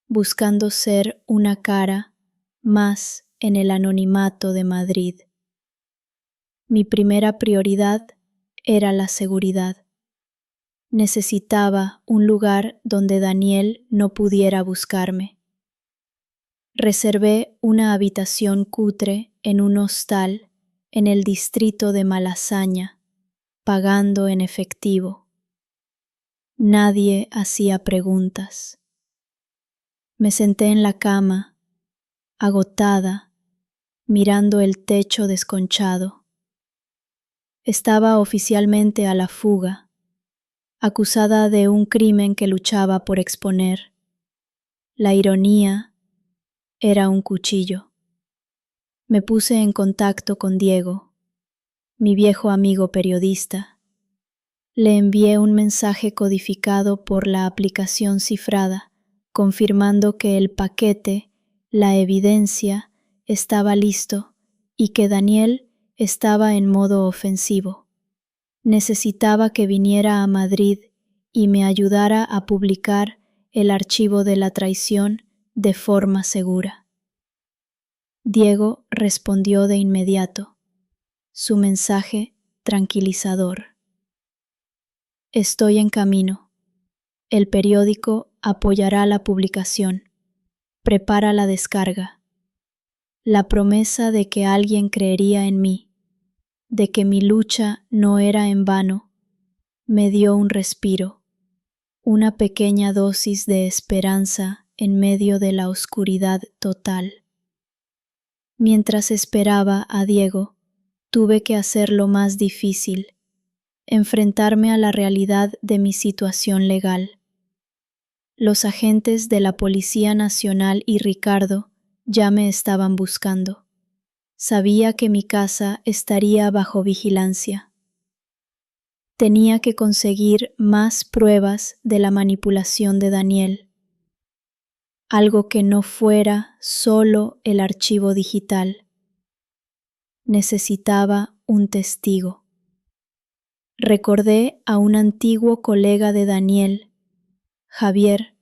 buscando ser una cara más en el anonimato de Madrid. Mi primera prioridad era la seguridad. Necesitaba un lugar donde Daniel no pudiera buscarme. Reservé una habitación cutre en un hostal en el distrito de Malasaña, pagando en efectivo. Nadie hacía preguntas. Me senté en la cama, agotada, mirando el techo desconchado. Estaba oficialmente a la fuga, acusada de un crimen que luchaba por exponer. La ironía era un cuchillo. Me puse en contacto con Diego, mi viejo amigo periodista. Le envié un mensaje codificado por la aplicación cifrada, confirmando que el paquete, la evidencia, estaba listo y que Daniel estaba en modo ofensivo. Necesitaba que viniera a Madrid y me ayudara a publicar el archivo de la traición de forma segura. Diego respondió de inmediato, su mensaje tranquilizador. Estoy en camino. El periódico apoyará la publicación. Prepara la descarga. La promesa de que alguien creería en mí, de que mi lucha no era en vano, me dio un respiro, una pequeña dosis de esperanza en medio de la oscuridad total. Mientras esperaba a Diego, tuve que hacer lo más difícil, enfrentarme a la realidad de mi situación legal. Los agentes de la Policía Nacional y Ricardo ya me estaban buscando. Sabía que mi casa estaría bajo vigilancia. Tenía que conseguir más pruebas de la manipulación de Daniel. Algo que no fuera solo el archivo digital. Necesitaba un testigo. Recordé a un antiguo colega de Daniel, Javier,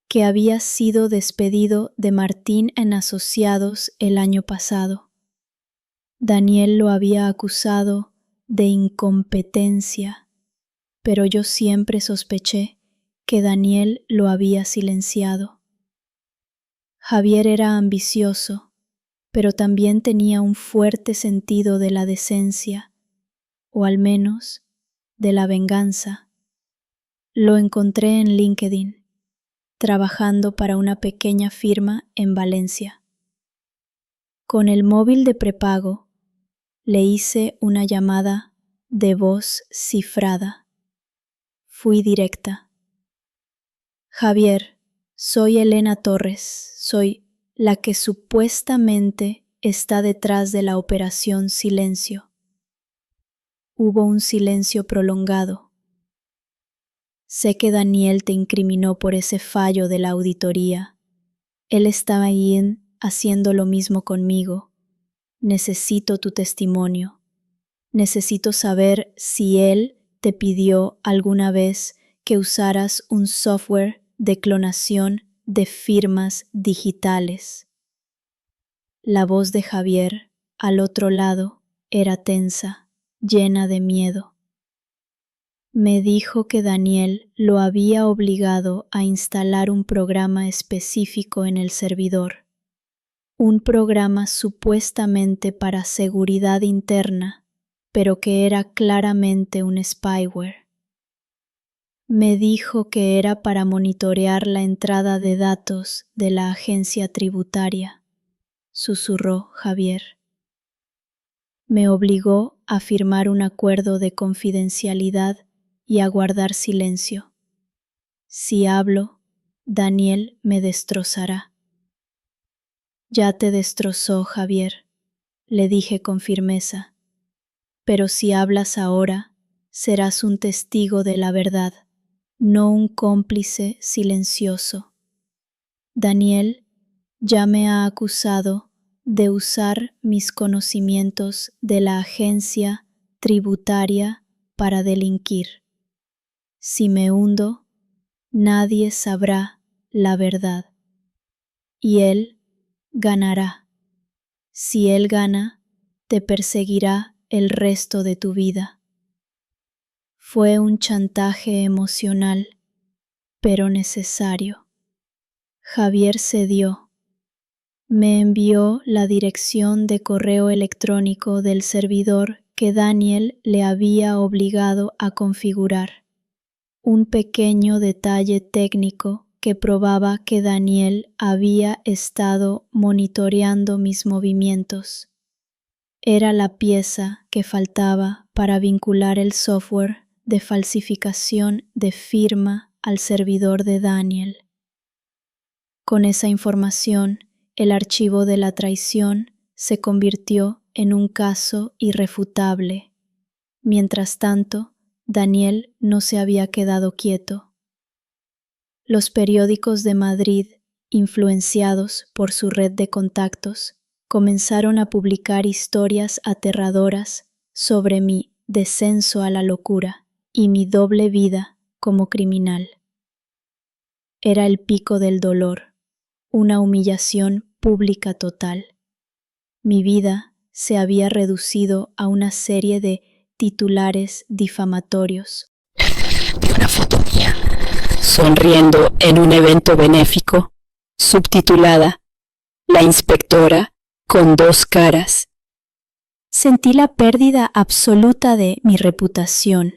que había sido despedido de Martín & Asociados el año pasado. Daniel lo había acusado de incompetencia, pero yo siempre sospeché que Daniel lo había silenciado. Javier era ambicioso, pero también tenía un fuerte sentido de la decencia, o al menos de la venganza. Lo encontré en LinkedIn. trabajando para una pequeña firma en Valencia. Con el móvil de prepago, le hice una llamada de voz cifrada. Fui directa. Javier, soy Elena Torres, soy la que supuestamente está detrás de la operación Silencio. Hubo un silencio prolongado. Sé que Daniel te incriminó por ese fallo de la auditoría. Él estaba ahí haciendo lo mismo conmigo. Necesito tu testimonio. Necesito saber si él te pidió alguna vez que usaras un software de clonación de firmas digitales. La voz de Javier, al otro lado, era tensa, llena de miedo. Me dijo que Daniel lo había obligado a instalar un programa específico en el servidor, un programa supuestamente para seguridad interna, pero que era claramente un spyware. Me dijo que era para monitorear la entrada de datos de la agencia tributaria, susurró Javier. Me obligó a firmar un acuerdo de confidencialidad y a guardar silencio. Si hablo, Daniel me destrozará. Ya te destrozó, Javier, le dije con firmeza, pero si hablas ahora, serás un testigo de la verdad, no un cómplice silencioso. Daniel ya me ha acusado de usar mis conocimientos de la agencia tributaria para delinquir. Si me hundo, nadie sabrá la verdad. Y él ganará. Si él gana, te perseguirá el resto de tu vida. Fue un chantaje emocional, pero necesario. Javier cedió. Me envió la dirección de correo electrónico del servidor que Daniel le había obligado a configurar. Un pequeño detalle técnico que probaba que Daniel había estado monitoreando mis movimientos. Era la pieza que faltaba para vincular el software de falsificación de firma al servidor de Daniel. Con esa información, el archivo de la traición se convirtió en un caso irrefutable. Mientras tanto, Daniel no se había quedado quieto. Los periódicos de Madrid, influenciados por su red de contactos, comenzaron a publicar historias aterradoras sobre mi descenso a la locura y mi doble vida como criminal. Era el pico del dolor, una humillación pública total. Mi vida se había reducido a una serie de titulares difamatorios. Vi una foto mía sonriendo en un evento benéfico, subtitulada La inspectora con dos caras. Sentí la pérdida absoluta de mi reputación,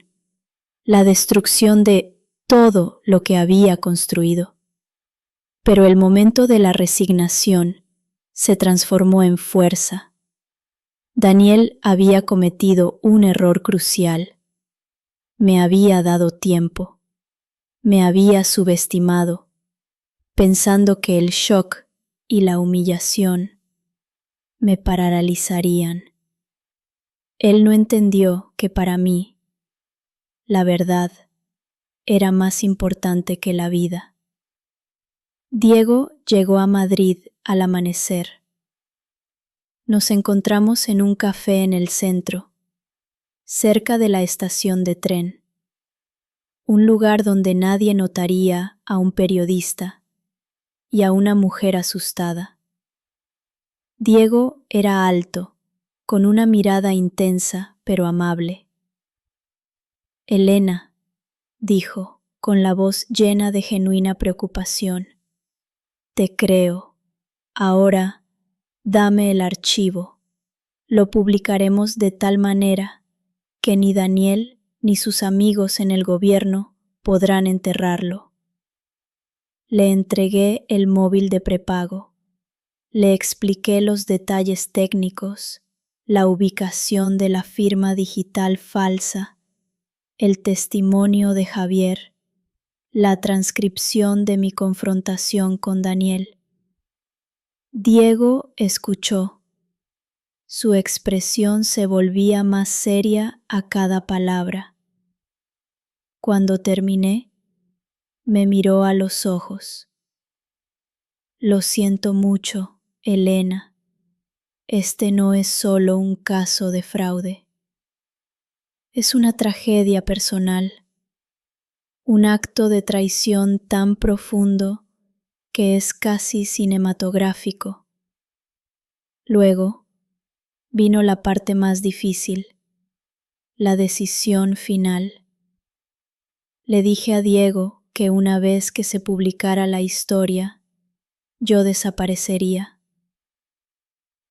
la destrucción de todo lo que había construido. Pero el momento de la resignación se transformó en fuerza. Daniel había cometido un error crucial. Me había dado tiempo. Me había subestimado, pensando que el shock y la humillación me paralizarían. Él no entendió que para mí la verdad era más importante que la vida. Diego llegó a Madrid al amanecer. Nos encontramos en un café en el centro, cerca de la estación de tren, un lugar donde nadie notaría a un periodista y a una mujer asustada. Diego era alto, con una mirada intensa pero amable. Elena, dijo, con la voz llena de genuina preocupación, te creo. Ahora, dame el archivo. Lo publicaremos de tal manera que ni Daniel ni sus amigos en el gobierno podrán enterrarlo. Le entregué el móvil de prepago. Le expliqué los detalles técnicos, la ubicación de la firma digital falsa, el testimonio de Javier, la transcripción de mi confrontación con Daniel. Diego escuchó. Su expresión se volvía más seria a cada palabra. Cuando terminé, me miró a los ojos. Lo siento mucho, Elena. Este no es solo un caso de fraude. Es una tragedia personal, un acto de traición tan profundo que es casi cinematográfico. Luego vino la parte más difícil, la decisión final. Le dije a Diego que una vez que se publicara la historia, yo desaparecería.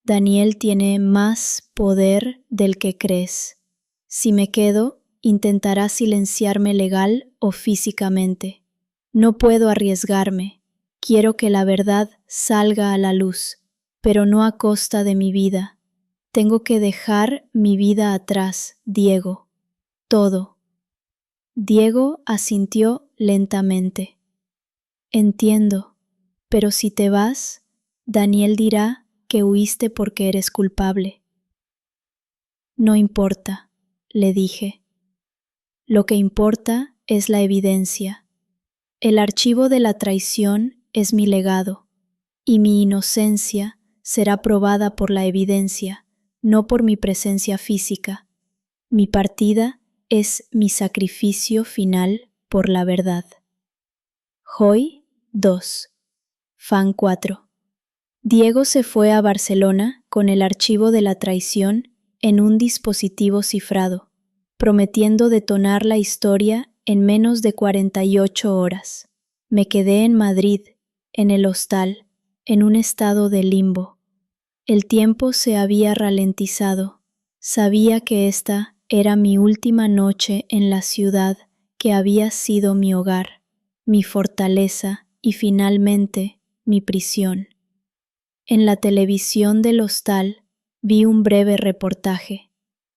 Daniel tiene más poder del que crees. Si me quedo, intentará silenciarme legal o físicamente. No puedo arriesgarme. Quiero que la verdad salga a la luz, pero no a costa de mi vida. Tengo que dejar mi vida atrás, Diego. Todo. Diego asintió lentamente. Entiendo, pero si te vas, Daniel dirá que huiste porque eres culpable. No importa, le dije. Lo que importa es la evidencia. El archivo de la traición es mi legado, y mi inocencia será probada por la evidencia, no por mi presencia física. Mi partida es mi sacrificio final por la verdad. Hoy 2. Fan 4. Diego se fue a Barcelona con el archivo de la traición en un dispositivo cifrado, prometiendo detonar la historia en menos de 48 horas. Me quedé en Madrid, en el hostal, en un estado de limbo. El tiempo se había ralentizado. Sabía que esta era mi última noche en la ciudad que había sido mi hogar, mi fortaleza y finalmente mi prisión. En la televisión del hostal vi un breve reportaje.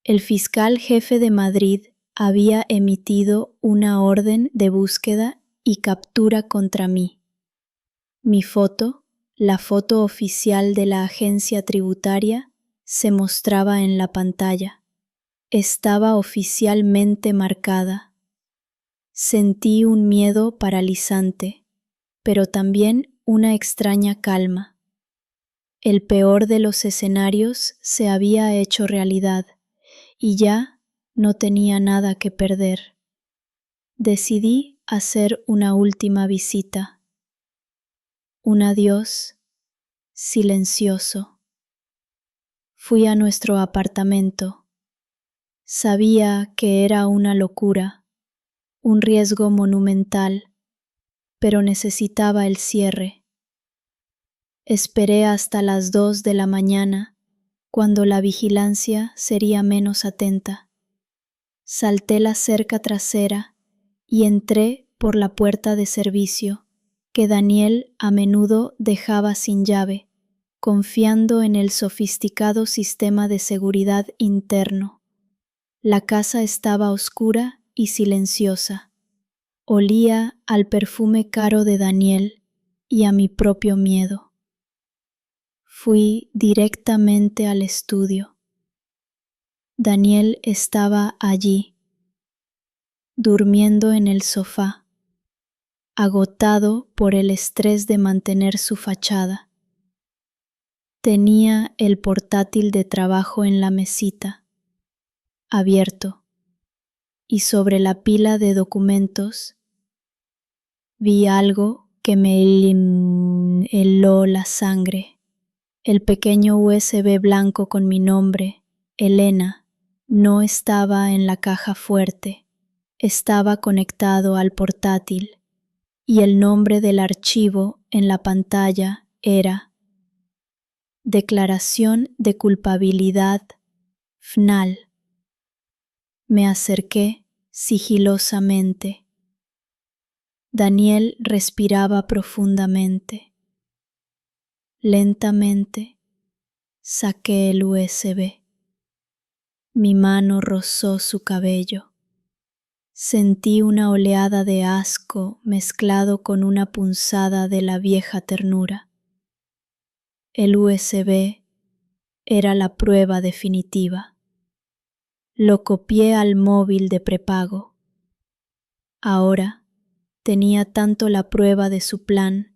El fiscal jefe de Madrid había emitido una orden de búsqueda y captura contra mí. Mi foto, la foto oficial de la agencia tributaria, se mostraba en la pantalla. Estaba oficialmente marcada. Sentí un miedo paralizante, pero también una extraña calma. El peor de los escenarios se había hecho realidad y ya no tenía nada que perder. Decidí hacer una última visita. Un adiós silencioso. Fui a nuestro apartamento. Sabía que era una locura, un riesgo monumental, pero necesitaba el cierre. Esperé hasta las 2 de la mañana, cuando la vigilancia sería menos atenta. Salté la cerca trasera y entré por la puerta de servicio, que Daniel a menudo dejaba sin llave, confiando en el sofisticado sistema de seguridad interno. La casa estaba oscura y silenciosa. Olía al perfume caro de Daniel y a mi propio miedo. Fui directamente al estudio. Daniel estaba allí, durmiendo en el sofá, agotado por el estrés de mantener su fachada. Tenía el portátil de trabajo en la mesita, abierto, y sobre la pila de documentos vi algo que me heló la sangre. El pequeño USB blanco con mi nombre, Elena, no estaba en la caja fuerte, estaba conectado al portátil, y el nombre del archivo en la pantalla era Declaración de culpabilidad, FNAL. Me acerqué sigilosamente. Daniel respiraba profundamente. Lentamente saqué el USB. Mi mano rozó su cabello. Sentí una oleada de asco mezclado con una punzada de la vieja ternura. El USB era la prueba definitiva. Lo copié al móvil de prepago. Ahora tenía tanto la prueba de su plan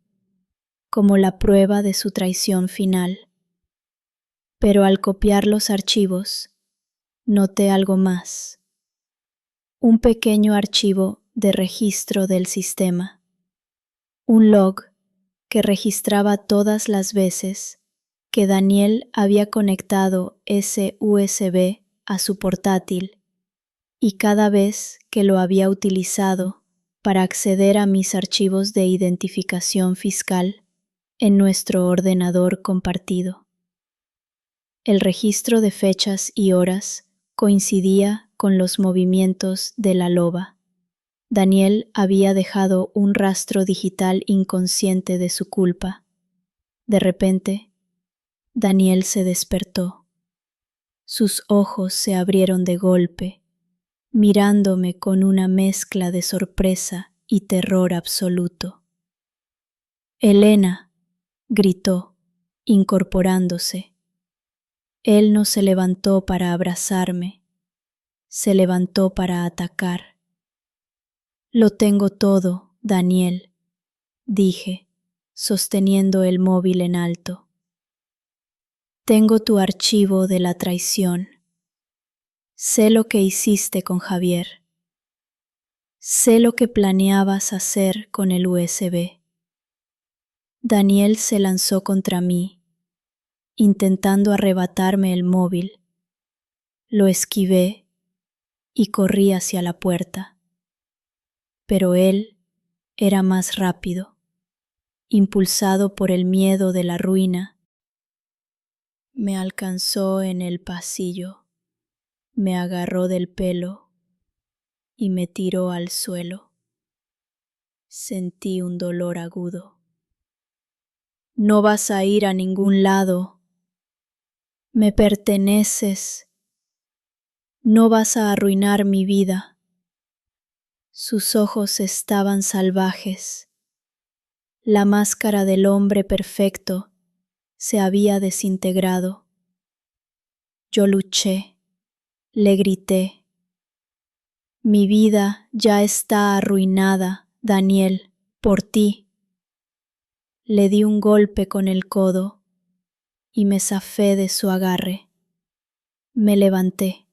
como la prueba de su traición final. Pero al copiar los archivos, noté algo más. Un pequeño archivo de registro del sistema. Un log que registraba todas las veces que Daniel había conectado ese USB a su portátil y cada vez que lo había utilizado para acceder a mis archivos de identificación fiscal en nuestro ordenador compartido. El registro de fechas y horas coincidía con los movimientos de la loba. Daniel había dejado un rastro digital inconsciente de su culpa. De repente, Daniel se despertó. Sus ojos se abrieron de golpe, mirándome con una mezcla de sorpresa y terror absoluto. «Elena», gritó, incorporándose. Él no se levantó para abrazarme, se levantó para atacar. «Lo tengo todo, Daniel», dije, sosteniendo el móvil en alto. «Tengo tu archivo de la traición. Sé lo que hiciste con Javier. Sé lo que planeabas hacer con el USB». Daniel se lanzó contra mí, intentando arrebatarme el móvil. Lo esquivé y corrí hacia la puerta. Pero él era más rápido, impulsado por el miedo de la ruina. Me alcanzó en el pasillo, me agarró del pelo y me tiró al suelo. Sentí un dolor agudo. «No vas a ir a ningún lado. Me perteneces. No vas a arruinar mi vida». Sus ojos estaban salvajes. La máscara del hombre perfecto se había desintegrado. Yo luché, le grité. «Mi vida ya está arruinada, Daniel, por ti». Le di un golpe con el codo y me zafé de su agarre. Me levanté.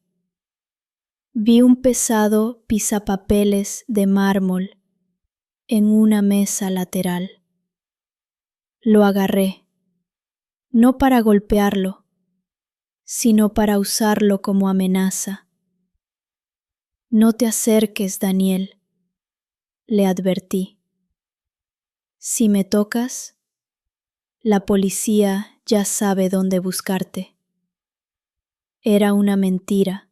Vi un pesado pisapapeles de mármol en una mesa lateral. Lo agarré, no para golpearlo, sino para usarlo como amenaza. «No te acerques, Daniel», le advertí. «Si me tocas, la policía ya sabe dónde buscarte». Era una mentira,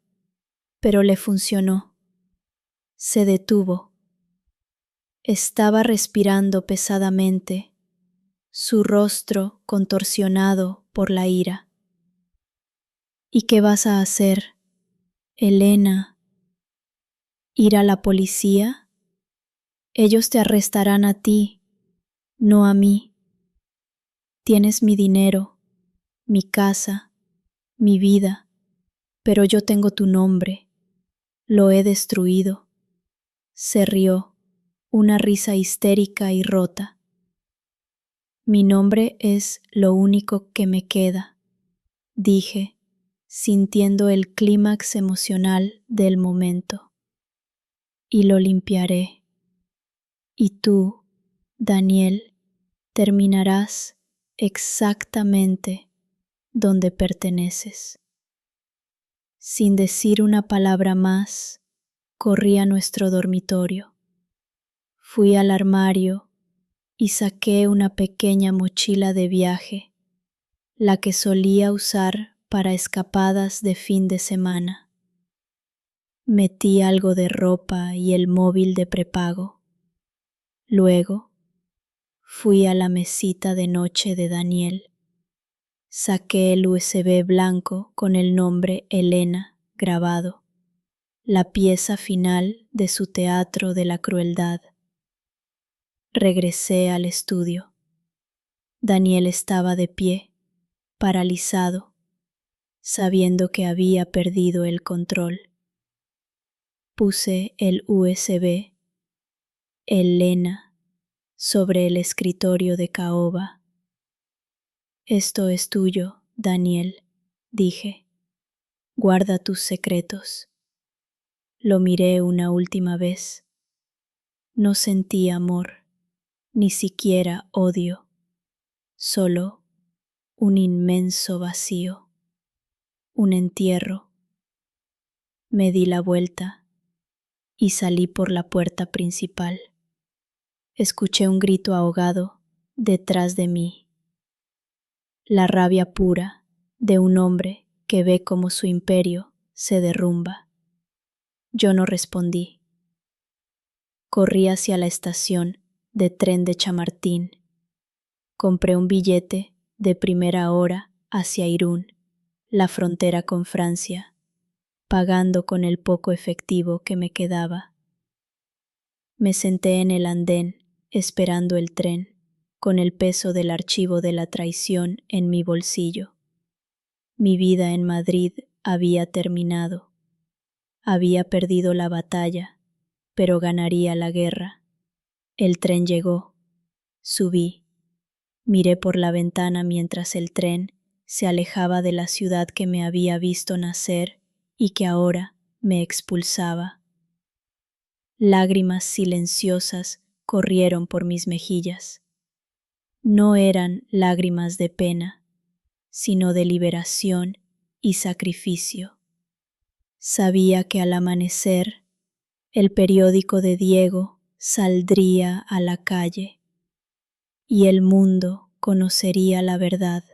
pero le funcionó. Se detuvo. Estaba respirando pesadamente, su rostro contorsionado por la ira. «¿Y qué vas a hacer, Elena? ¿Ir a la policía? Ellos te arrestarán a ti, no a mí. Tienes mi dinero, mi casa, mi vida, pero yo tengo tu nombre. Lo he destruido». Se rió, una risa histérica y rota. «Mi nombre es lo único que me queda», dije, sintiendo el clímax emocional del momento. «Y lo limpiaré. Y tú, Daniel, terminarás exactamente donde perteneces». Sin decir una palabra más, corrí a nuestro dormitorio. Fui al armario y saqué una pequeña mochila de viaje, la que solía usar para escapadas de fin de semana. Metí algo de ropa y el móvil de prepago. Luego, fui a la mesita de noche de Daniel. Saqué el USB blanco con el nombre Elena grabado, la pieza final de su teatro de la crueldad. Regresé al estudio. Daniel estaba de pie, paralizado, sabiendo que había perdido el control. Puse el USB, Elena, sobre el escritorio de caoba. Esto es tuyo, Daniel, dije. Guarda tus secretos. Lo miré una última vez. No sentí amor, ni siquiera odio, solo un inmenso vacío, un entierro. Me di la vuelta y salí por la puerta principal. Escuché un grito ahogado detrás de mí. La rabia pura de un hombre que ve cómo su imperio se derrumba. Yo no respondí. Corrí hacia la estación de tren de Chamartín. Compré un billete de primera hora hacia Irún, la frontera con Francia, pagando con el poco efectivo que me quedaba. Me senté en el andén esperando el tren, con el peso del archivo de la traición en mi bolsillo. Mi vida en Madrid había terminado. Había perdido la batalla, pero ganaría la guerra. El tren llegó. Subí. Miré por la ventana mientras el tren se alejaba de la ciudad que me había visto nacer y que ahora me expulsaba. Lágrimas silenciosas corrieron por mis mejillas. No eran lágrimas de pena, sino de liberación y sacrificio. Sabía que al amanecer el periódico de Diego saldría a la calle y el mundo conocería la verdad.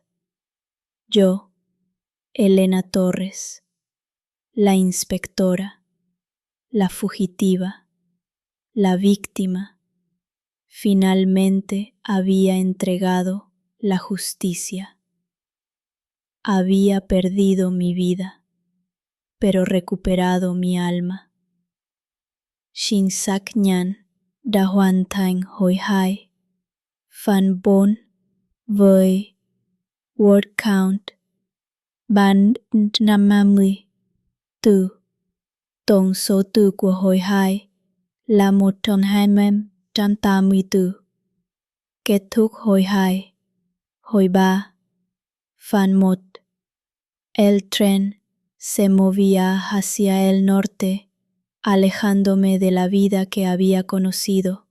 Yo, Elena Torres, la inspectora, la fugitiva, la víctima, finalmente había entregado la justicia. Había perdido mi vida, pero recuperado mi alma. Shin sak nhan đã hoàn thành hội hại. Fan bon với word count bán 50 từ. Tổng số từ của hội hại là 120 từ. Kết thúc hội hại. Hồi 3. Fan 1. El tren se movía hacia el norte, alejándome de la vida que había conocido.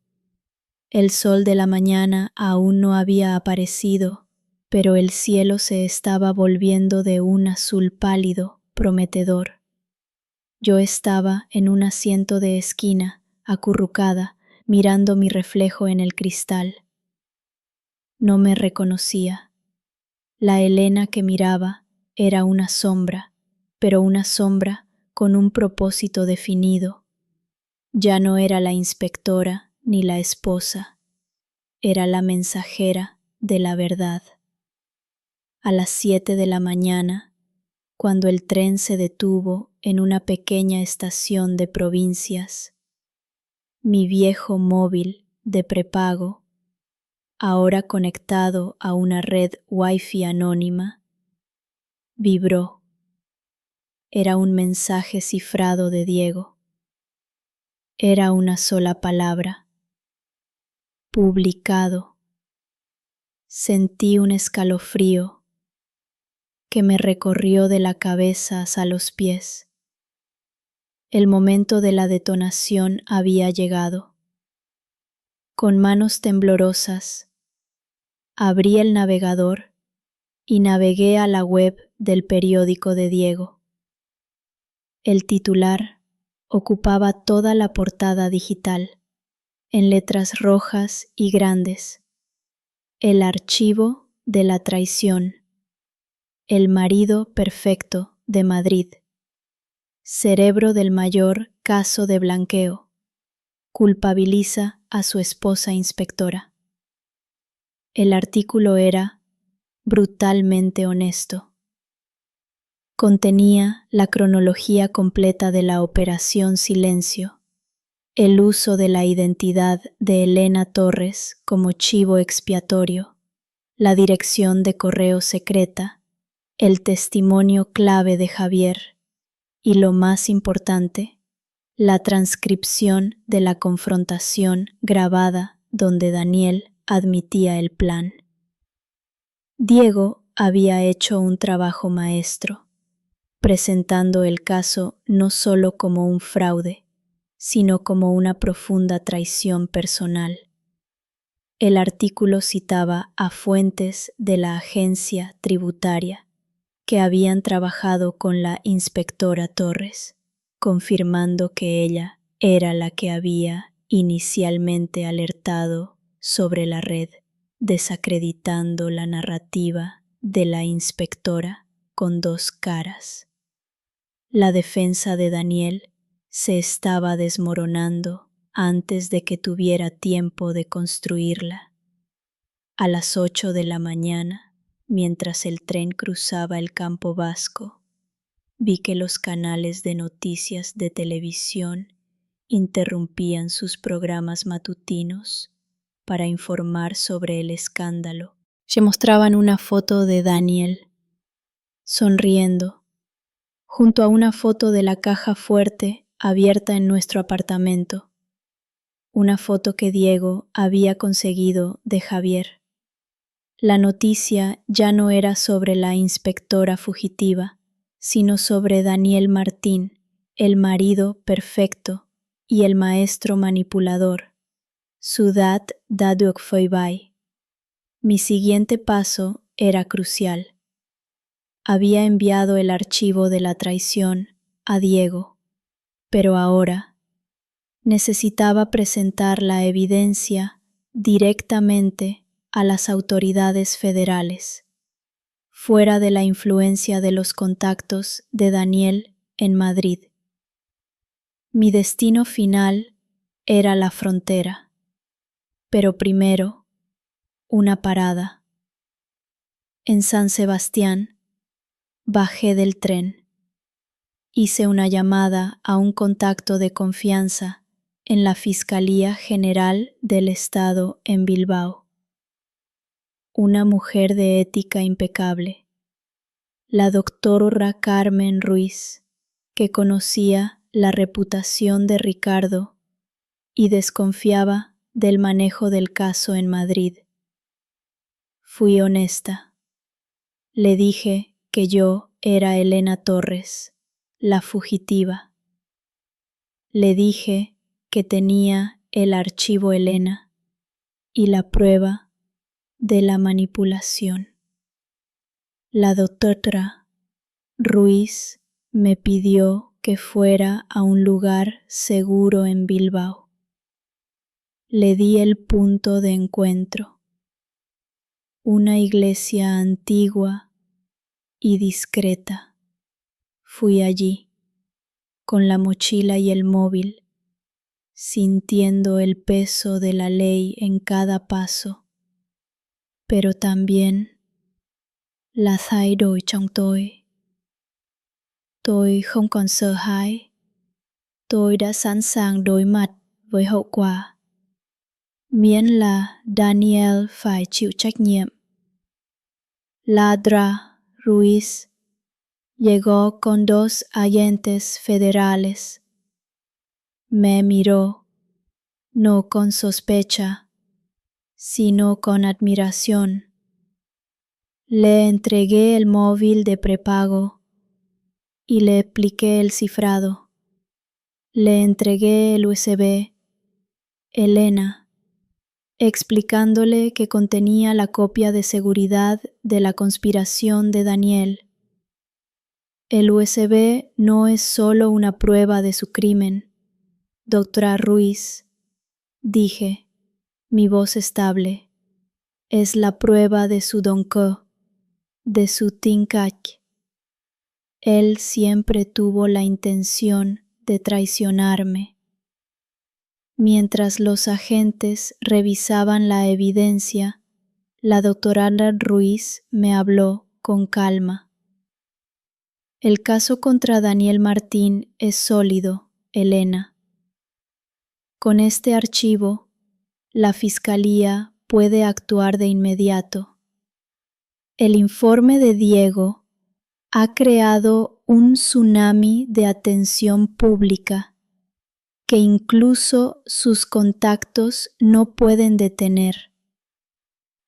El sol de la mañana aún no había aparecido, pero el cielo se estaba volviendo de un azul pálido, prometedor. Yo estaba en un asiento de esquina, acurrucada, mirando mi reflejo en el cristal. No me reconocía. La Elena que miraba era una sombra, pero una sombra con un propósito definido. Ya no era la inspectora ni la esposa, era la mensajera de la verdad. A las 7 de la mañana, cuando el tren se detuvo en una pequeña estación de provincias, mi viejo móvil de prepago, ahora conectado a una red Wi-Fi anónima, vibró. Era un mensaje cifrado de Diego. Era una sola palabra. Publicado. Sentí un escalofrío que me recorrió de la cabeza hasta los pies. El momento de la detonación había llegado. Con manos temblorosas, abrí el navegador y navegué a la web del periódico de Diego. El titular ocupaba toda la portada digital, en letras rojas y grandes. El archivo de la traición. El marido perfecto de Madrid. Cerebro del mayor caso de blanqueo. culpabiliza a su esposa inspectora. El artículo era brutalmente honesto. Contenía la cronología completa de la Operación Silencio, el uso de la identidad de Elena Torres como chivo expiatorio, la dirección de correo secreta, el testimonio clave de Javier y, lo más importante, la transcripción de la confrontación grabada donde Daniel admitía el plan. Diego había hecho un trabajo maestro, presentando el caso no solo como un fraude, sino como una profunda traición personal. El artículo citaba a fuentes de la agencia tributaria que habían trabajado con la inspectora Torres, confirmando que ella era la que había inicialmente alertado sobre la red, desacreditando la narrativa de la inspectora con dos caras. La defensa de Daniel se estaba desmoronando antes de que tuviera tiempo de construirla. A las 8 de la mañana, mientras el tren cruzaba el Campo Vasco, vi que los canales de noticias de televisión interrumpían sus programas matutinos para informar sobre el escándalo. Se mostraban una foto de Daniel, sonriendo, junto a una foto de la caja fuerte abierta en nuestro apartamento, una foto que Diego había conseguido de Javier. La noticia ya no era sobre la inspectora fugitiva, sino sobre Daniel Martín, el marido perfecto y el maestro manipulador, Sudat Daduk Foibay. Mi siguiente paso era crucial. Había enviado el archivo de la traición a Diego, pero ahora necesitaba presentar la evidencia directamente a las autoridades federales, fuera de la influencia de los contactos de Daniel en Madrid. Mi destino final era la frontera, pero primero una parada. En San Sebastián bajé del tren. Hice una llamada a un contacto de confianza en la Fiscalía General del Estado en Bilbao. Una mujer de ética impecable, la doctora Carmen Ruiz, que conocía la reputación de Ricardo y desconfiaba del manejo del caso en Madrid. Fui honesta. Le dije que yo era Elena Torres, la fugitiva. Le dije que tenía el archivo Elena y la prueba de la manipulación. La doctora Ruiz me pidió que fuera a un lugar seguro en Bilbao. Le di el punto de encuentro, una iglesia antigua y discreta. Fui allí, con la mochila y el móvil, sintiendo el peso de la ley en cada paso, pero también là thay đổi trong tôi. Tôi không còn sợ hãi. Tôi đã sẵn sàng đối mặt với hậu quả, miễn là Daniel phải chịu trách nhiệm. Ladra Ruiz llegó con dos agentes federales. Me miró, no con sospecha, sino con admiración. Le entregué el móvil de prepago y le expliqué el cifrado. Le entregué el USB, Elena, explicándole que contenía la copia de seguridad de la conspiración de Daniel. El USB no es solo una prueba de su crimen, doctora Ruiz, dije, mi voz estable, es la prueba de su donko, de su tincac. Él siempre tuvo la intención de traicionarme. Mientras los agentes revisaban la evidencia, la doctora Ruiz me habló con calma. El caso contra Daniel Martín es sólido, Elena. Con este archivo, la Fiscalía puede actuar de inmediato. El informe de Diego ha creado un tsunami de atención pública que incluso sus contactos no pueden detener.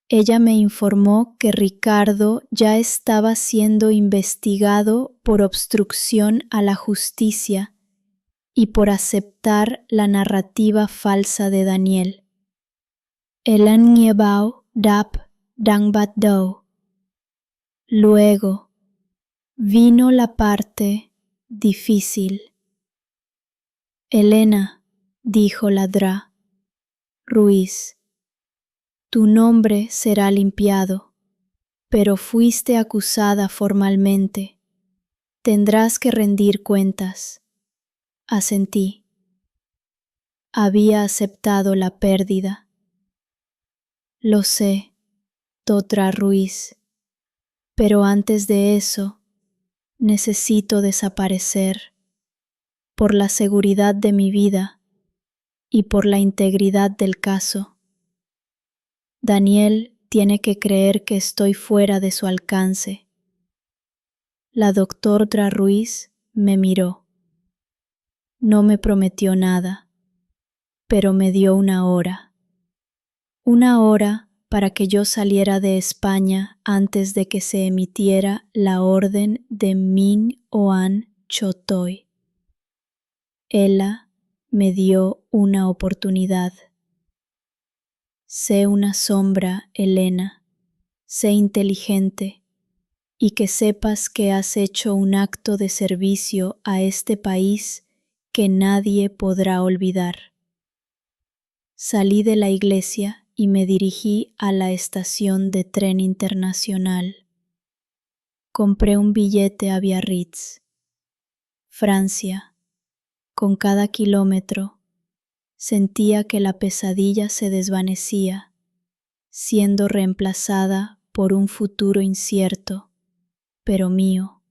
Ella me informó que Ricardo ya estaba siendo investigado por obstrucción a la justicia y por aceptar la narrativa falsa de Daniel. El han llevado dap dangbat do. Luego vino la parte difícil. Elena, dijo la Dra. Ruiz, tu nombre será limpiado, pero fuiste acusada formalmente. Tendrás que rendir cuentas. Asentí. Había aceptado la pérdida. Lo sé, Dra. Ruiz, pero antes de eso, necesito desaparecer por la seguridad de mi vida y por la integridad del caso. Daniel tiene que creer que estoy fuera de su alcance. La doctora Ruiz me miró. No me prometió nada, pero me dio una hora. Una hora para que yo saliera de España antes de que se emitiera la orden de Min Oan Chotoy. Ella me dio una oportunidad. Sé una sombra, Elena, sé inteligente, y que sepas que has hecho un acto de servicio a este país que nadie podrá olvidar. Salí de la iglesia y me dirigí a la estación de tren internacional. Compré un billete a Biarritz, Francia. Con cada kilómetro sentía que la pesadilla se desvanecía, siendo reemplazada por un futuro incierto, pero mío.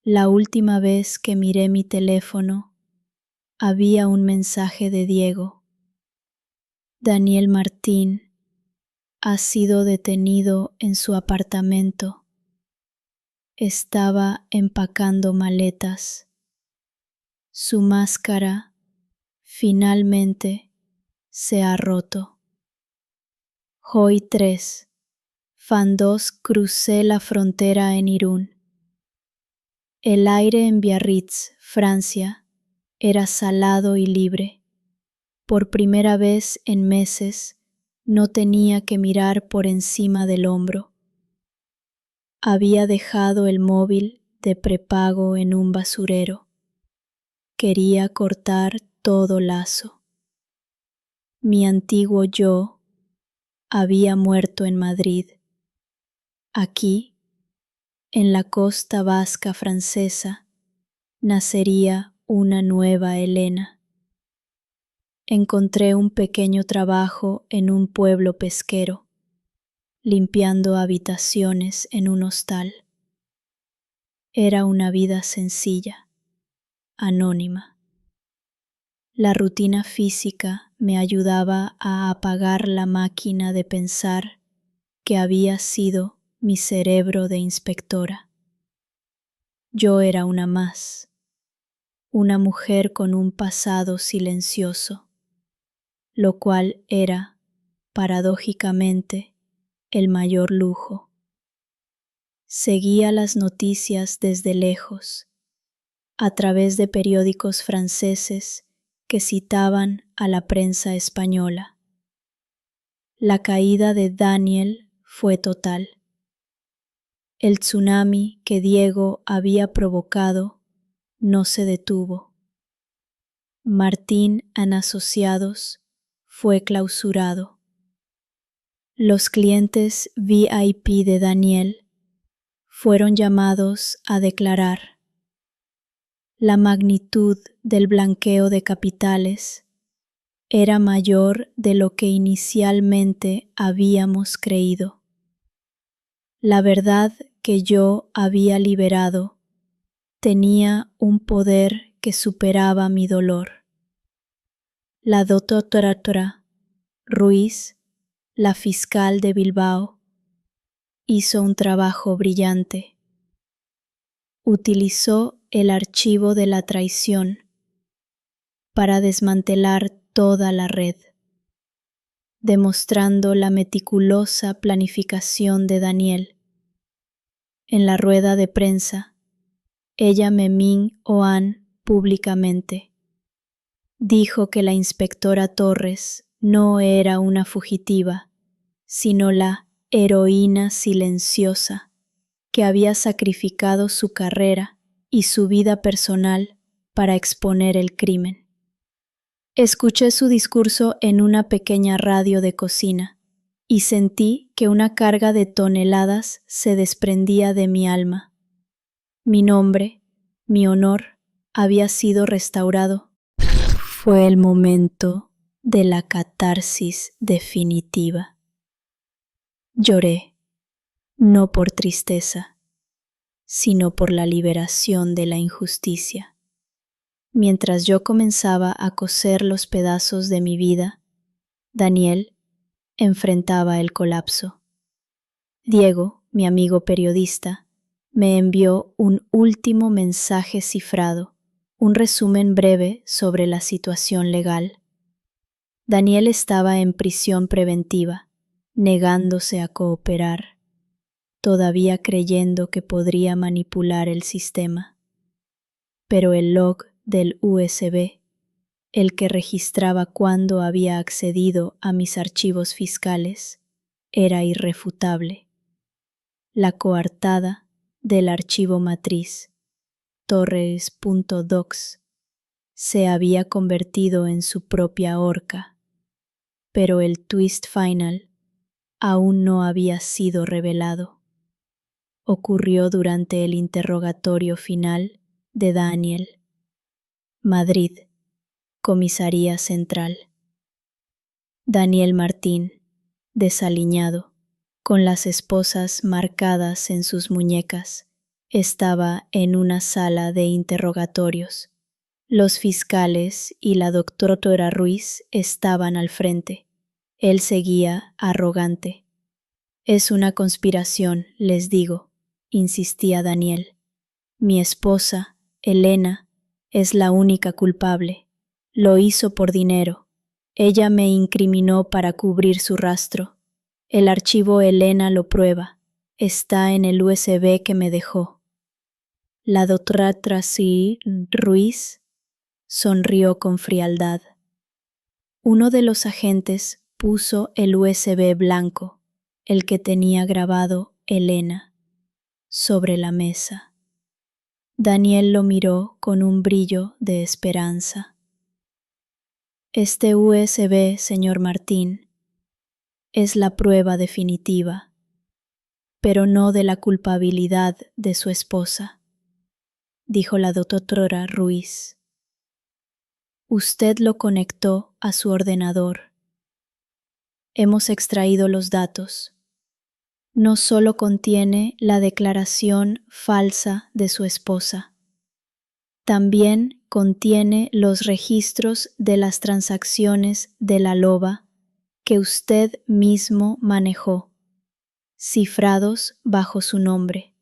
La última vez que miré mi teléfono, había un mensaje de Diego. Daniel Martín ha sido detenido en su apartamento. Estaba empacando maletas. Su máscara finalmente se ha roto. Hoy 3, Fan 2 crucé la frontera en Irún. El aire en Biarritz, Francia, era salado y libre. Por primera vez en meses no tenía que mirar por encima del hombro. Había dejado el móvil de prepago en un basurero. Quería cortar todo lazo. Mi antiguo yo había muerto en Madrid. Aquí, en la costa vasca francesa, nacería una nueva Elena. Encontré un pequeño trabajo en un pueblo pesquero, limpiando habitaciones en un hostal. Era una vida sencilla, anónima. La rutina física me ayudaba a apagar la máquina de pensar que había sido mi cerebro de inspectora. Yo era una más, una mujer con un pasado silencioso, lo cual era, paradójicamente, el mayor lujo. Seguía las noticias desde lejos, a través de periódicos franceses que citaban a la prensa española. La caída de Daniel fue total. El tsunami que Diego había provocado no se detuvo. Martín & Asociados fue clausurado. Los clientes VIP de Daniel fueron llamados a declarar. La magnitud del blanqueo de capitales era mayor de lo que inicialmente habíamos creído. La verdad que yo había liberado tenía un poder que superaba mi dolor. La doctora Ruiz, la fiscal de Bilbao, hizo un trabajo brillante. Utilizó el archivo de la traición para desmantelar toda la red, demostrando la meticulosa planificación de Daniel. En la rueda de prensa, ella Memín-Oan públicamente dijo que la inspectora Torres no era una fugitiva, sino la heroína silenciosa que había sacrificado su carrera y su vida personal para exponer el crimen. Escuché su discurso en una pequeña radio de cocina y sentí que una carga de toneladas se desprendía de mi alma. Mi nombre, mi honor, había sido restaurado. Fue el momento de la catarsis definitiva. Lloré, no por tristeza, sino por la liberación de la injusticia. Mientras yo comenzaba a coser los pedazos de mi vida, Daniel enfrentaba el colapso. Diego, mi amigo periodista, me envió un último mensaje cifrado, un resumen breve sobre la situación legal. Daniel estaba en prisión preventiva, negándose a cooperar, todavía creyendo que podría manipular el sistema. Pero el log del USB, el que registraba cuándo había accedido a mis archivos fiscales, era irrefutable. La coartada del archivo matriz, torres.docs, se había convertido en su propia horca, pero el twist final aún no había sido revelado. Ocurrió durante el interrogatorio final de Daniel. Madrid, Comisaría Central. Daniel Martín, desaliñado, con las esposas marcadas en sus muñecas, estaba en una sala de interrogatorios. Los fiscales y la doctora Ruiz estaban al frente. Él seguía arrogante. Es una conspiración, les digo, insistía Daniel. Mi esposa, Elena, es la única culpable. Lo hizo por dinero. Ella me incriminó para cubrir su rastro. El archivo Elena lo prueba. Está en el USB que me dejó. La doctora Ruiz sonrió con frialdad. Uno de los agentes puso el USB blanco, el que tenía grabado Elena, sobre la mesa. Daniel lo miró con un brillo de esperanza. Este USB, señor Martín, es la prueba definitiva, pero no de la culpabilidad de su esposa, dijo la doctora Ruiz. Usted lo conectó a su ordenador. Hemos extraído los datos. No solo contiene la declaración falsa de su esposa, también contiene los registros de las transacciones de la loba que usted mismo manejó, cifrados bajo su nombre.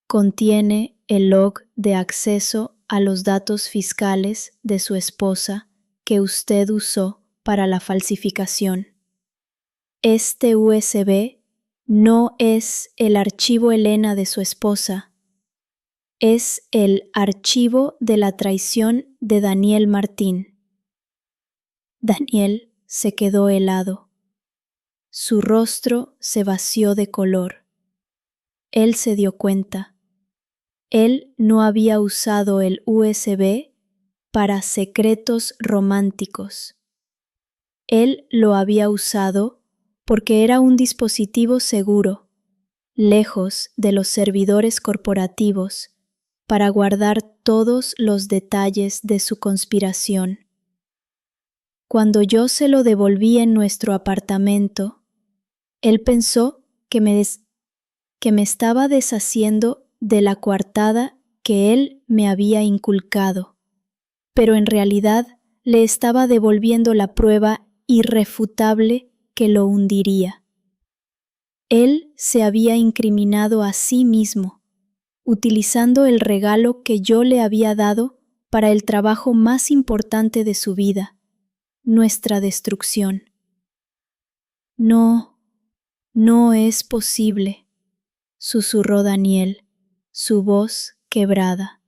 Contiene el log de acceso a los datos fiscales de su esposa que usted usó para la falsificación. Este USB no es el archivo Elena de su esposa, es el archivo de la traición de Daniel Martín. Daniel se quedó helado. Su rostro se vació de color. Él se dio cuenta. Él no había usado el USB para secretos románticos. Él lo había usado porque era un dispositivo seguro, lejos de los servidores corporativos, para guardar todos los detalles de su conspiración. Cuando yo se lo devolví en nuestro apartamento, él pensó que me estaba deshaciendo de la coartada que él me había inculcado, pero en realidad le estaba devolviendo la prueba irrefutable que lo hundiría. Él se había incriminado a sí mismo, utilizando el regalo que yo le había dado para el trabajo más importante de su vida, nuestra destrucción. No, no es posible, susurró Daniel, su voz quebrada.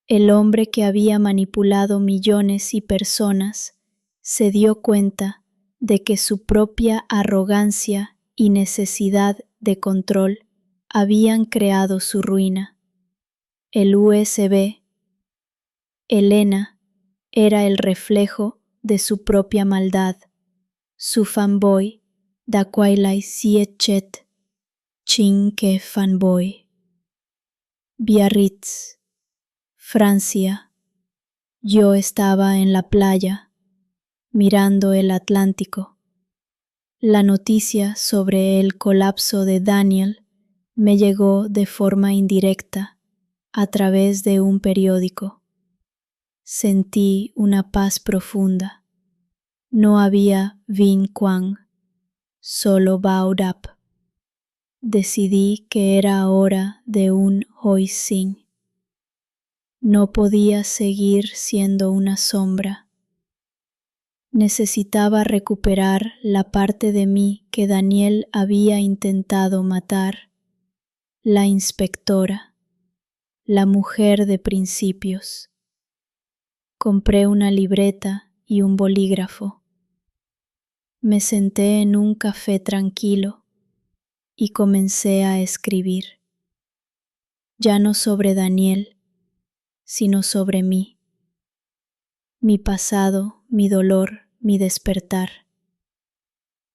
El hombre que había manipulado millones y personas se dio cuenta de que su propia arrogancia y necesidad de control habían creado su ruina. El USB, Elena, era el reflejo de su propia maldad. Su fanboy, da quailai siechet, chinque fanboy. Biarritz, Francia. Yo estaba en la playa, mirando el Atlántico. La noticia sobre el colapso de Daniel me llegó de forma indirecta a través de un periódico. Sentí una paz profunda. No había Vinh Quang, solo Baodap. Decidí que era hora de un Hoi Sin. No podía seguir siendo una sombra. Necesitaba recuperar la parte de mí que Daniel había intentado matar, la inspectora, la mujer de principios. Compré una libreta y un bolígrafo. Me senté en un café tranquilo y comencé a escribir. Ya no sobre Daniel, sino sobre mí. Mi pasado, mi dolor, mi despertar.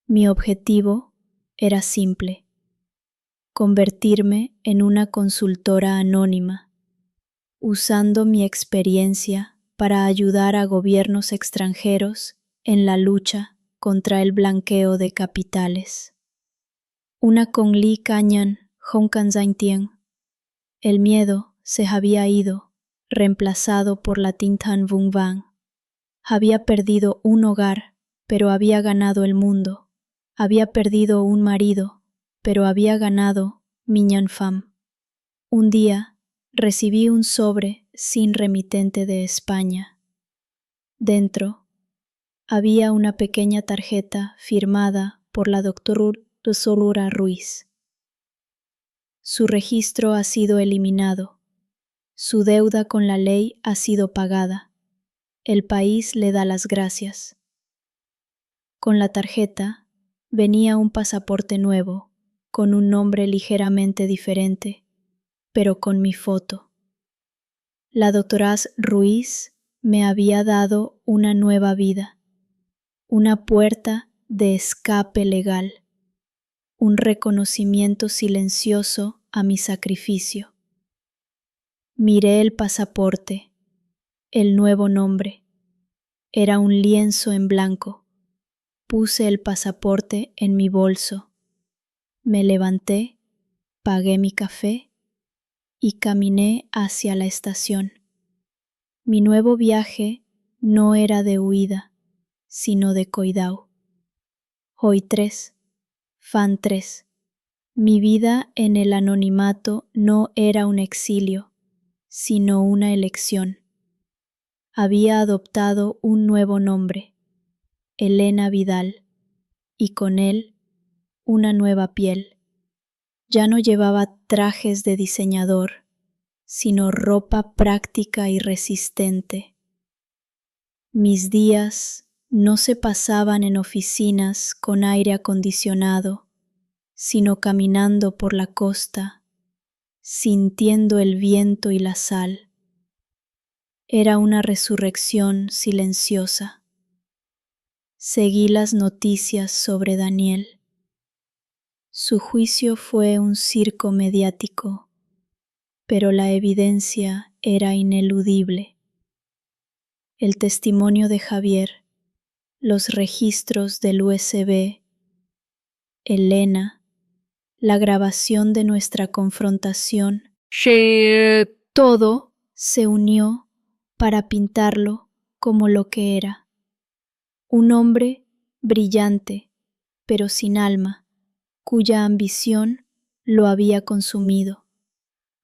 Mi objetivo era simple: convertirme en una consultora anónima, usando mi experiencia para ayudar a gobiernos extranjeros en la lucha contra el blanqueo de capitales. Una con Li Canyan, Hong Kan Zaintien. El miedo se había ido, reemplazado por la Tintan Vung Vang. Había perdido un hogar, pero había ganado el mundo. Había perdido un marido, pero había ganado Minyan Pham. Un día recibí un sobre sin remitente de España. Dentro había una pequeña tarjeta firmada por la doctora Solura Ruiz. Su registro ha sido eliminado. Su deuda con la ley ha sido pagada. El país le da las gracias. Con la tarjeta venía un pasaporte nuevo, con un nombre ligeramente diferente, pero con mi foto. La doctora Ruiz me había dado una nueva vida, una puerta de escape legal, un reconocimiento silencioso a mi sacrificio. Miré el pasaporte, el nuevo nombre. Era un lienzo en blanco. Puse el pasaporte en mi bolso. Me levanté, pagué mi café y caminé hacia la estación. Mi nuevo viaje no era de huida, sino de Coidao. Hoi 3, Fan 3. Mi vida en el anonimato no era un exilio, sino una elección. Había adoptado un nuevo nombre, Elena Vidal, y con él una nueva piel. Ya no llevaba trajes de diseñador, sino ropa práctica y resistente. Mis días no se pasaban en oficinas con aire acondicionado, sino caminando por la costa, sintiendo el viento y la sal. Era una resurrección silenciosa. Seguí las noticias sobre Daniel. Su juicio fue un circo mediático, pero la evidencia era ineludible. El testimonio de Javier, los registros del USB, Elena, la grabación de nuestra confrontación. Todo se unió para pintarlo como lo que era. Un hombre brillante, pero sin alma, cuya ambición lo había consumido.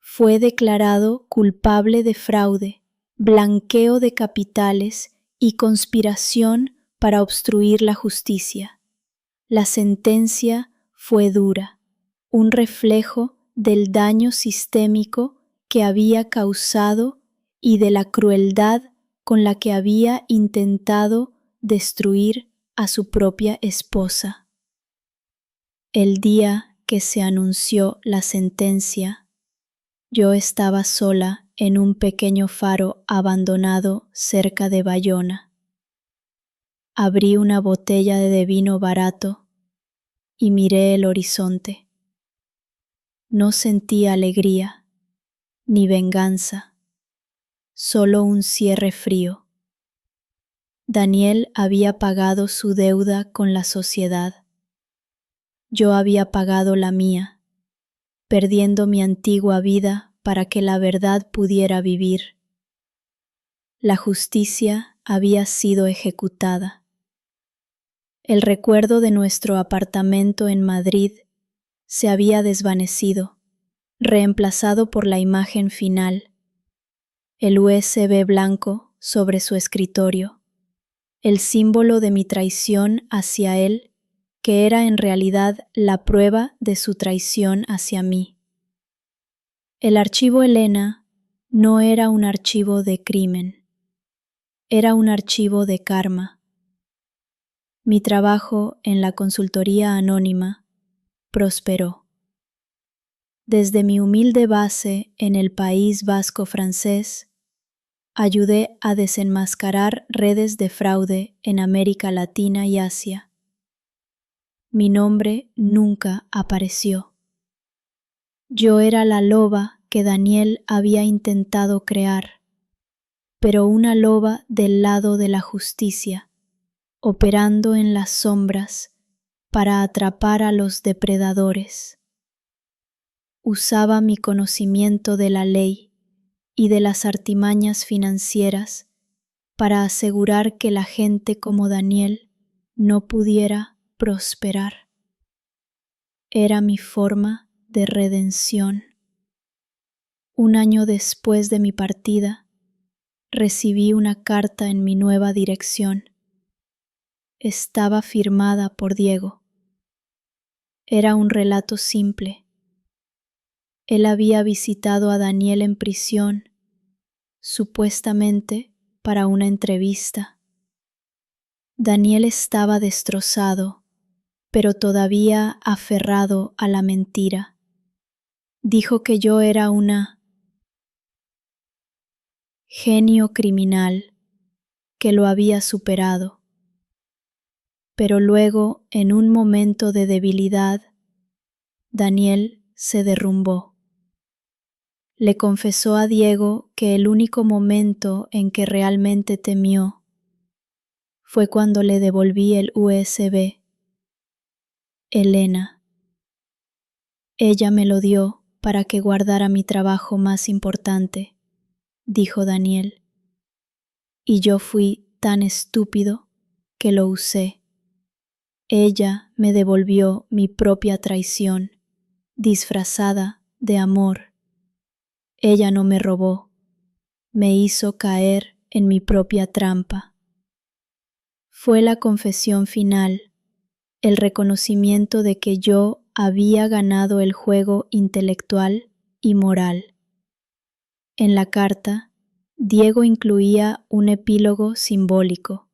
Fue declarado culpable de fraude, blanqueo de capitales y conspiración para obstruir la justicia. La sentencia fue dura, un reflejo del daño sistémico que había causado y de la crueldad con la que había intentado destruir a su propia esposa. El día que se anunció la sentencia, yo estaba sola en un pequeño faro abandonado cerca de Bayona. Abrí una botella de vino barato y miré el horizonte. No sentí alegría ni venganza, solo un cierre frío. Daniel había pagado su deuda con la sociedad. Yo había pagado la mía, perdiendo mi antigua vida para que la verdad pudiera vivir. La justicia había sido ejecutada. El recuerdo de nuestro apartamento en Madrid se había desvanecido, reemplazado por la imagen final, el USB blanco sobre su escritorio, el símbolo de mi traición hacia él, que era en realidad la prueba de su traición hacia mí. El archivo Elena no era un archivo de crimen, era un archivo de karma. Mi trabajo en la consultoría anónima prosperó. Desde mi humilde base en el País Vasco francés, ayudé a desenmascarar redes de fraude en América Latina y Asia. Mi nombre nunca apareció. Yo era la loba que Daniel había intentado crear, pero una loba del lado de la justicia, operando en las sombras para atrapar a los depredadores. Usaba mi conocimiento de la ley y de las artimañas financieras para asegurar que la gente como Daniel no pudiera prosperar. Era mi forma de redención. Un año después de mi partida, recibí una carta en mi nueva dirección. Estaba firmada por Diego. Era un relato simple. Él había visitado a Daniel en prisión, supuestamente para una entrevista. Daniel estaba destrozado, pero todavía aferrado a la mentira. Dijo que yo era una genio criminal, que lo había superado. Pero luego, en un momento de debilidad, Daniel se derrumbó. Le confesó a Diego que el único momento en que realmente temió fue cuando le devolví el USB. Elena. Ella me lo dio para que guardara mi trabajo más importante, dijo Daniel. Y yo fui tan estúpido que lo usé. Ella me devolvió mi propia traición, disfrazada de amor. Ella no me robó, me hizo caer en mi propia trampa. Fue la confesión final, el reconocimiento de que yo había ganado el juego intelectual y moral. En la carta, Diego incluía un epílogo simbólico.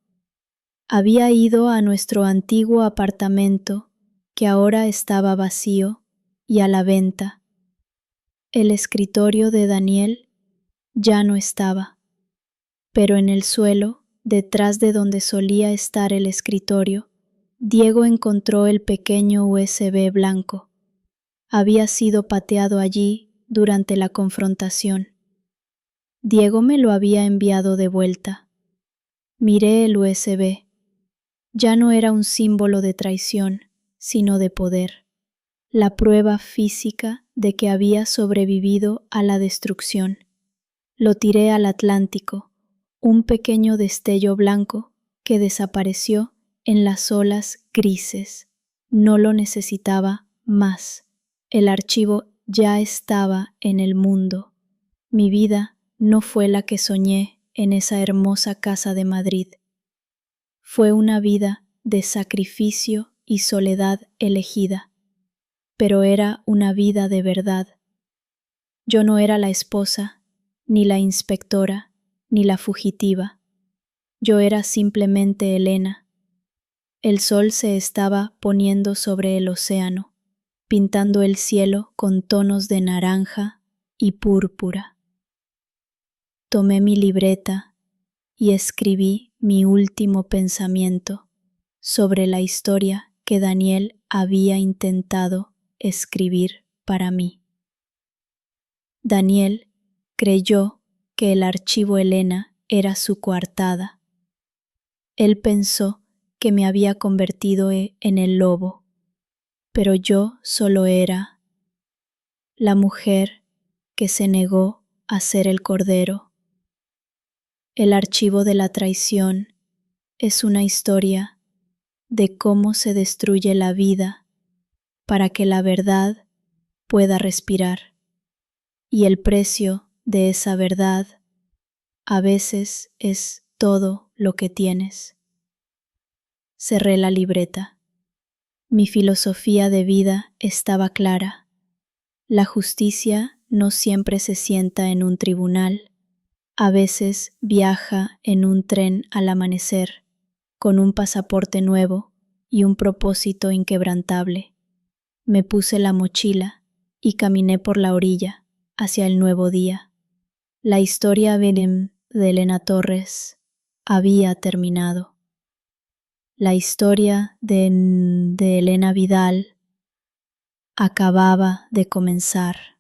Había ido a nuestro antiguo apartamento, que ahora estaba vacío y a la venta. El escritorio de Daniel ya no estaba, pero en el suelo, detrás de donde solía estar el escritorio, Diego encontró el pequeño USB blanco. Había sido pateado allí durante la confrontación. Diego me lo había enviado de vuelta. Miré el USB. Ya no era un símbolo de traición, sino de poder, la prueba física de que había sobrevivido a la destrucción. Lo tiré al Atlántico, un pequeño destello blanco que desapareció en las olas grises. No lo necesitaba más. El archivo ya estaba en el mundo. Mi vida no fue la que soñé en esa hermosa casa de Madrid. Fue una vida de sacrificio y soledad elegida, pero era una vida de verdad. Yo no era la esposa, ni la inspectora, ni la fugitiva. Yo era simplemente Elena. El sol se estaba poniendo sobre el océano, pintando el cielo con tonos de naranja y púrpura. Tomé mi libreta y escribí mi último pensamiento sobre la historia que Daniel había intentado escribir para mí. Daniel creyó que el archivo Elena era su coartada. Él pensó que me había convertido en el lobo, pero yo solo era la mujer que se negó a ser el cordero. El archivo de la traición es una historia de cómo se destruye la vida para que la verdad pueda respirar, y el precio de esa verdad a veces es todo lo que tienes. Cerré la libreta. Mi filosofía de vida estaba clara. La justicia no siempre se sienta en un tribunal. A veces viaja en un tren al amanecer, con un pasaporte nuevo y un propósito inquebrantable. Me puse la mochila y caminé por la orilla hacia el nuevo día. La historia de Elena Torres había terminado. La historia de Elena Vidal acababa de comenzar.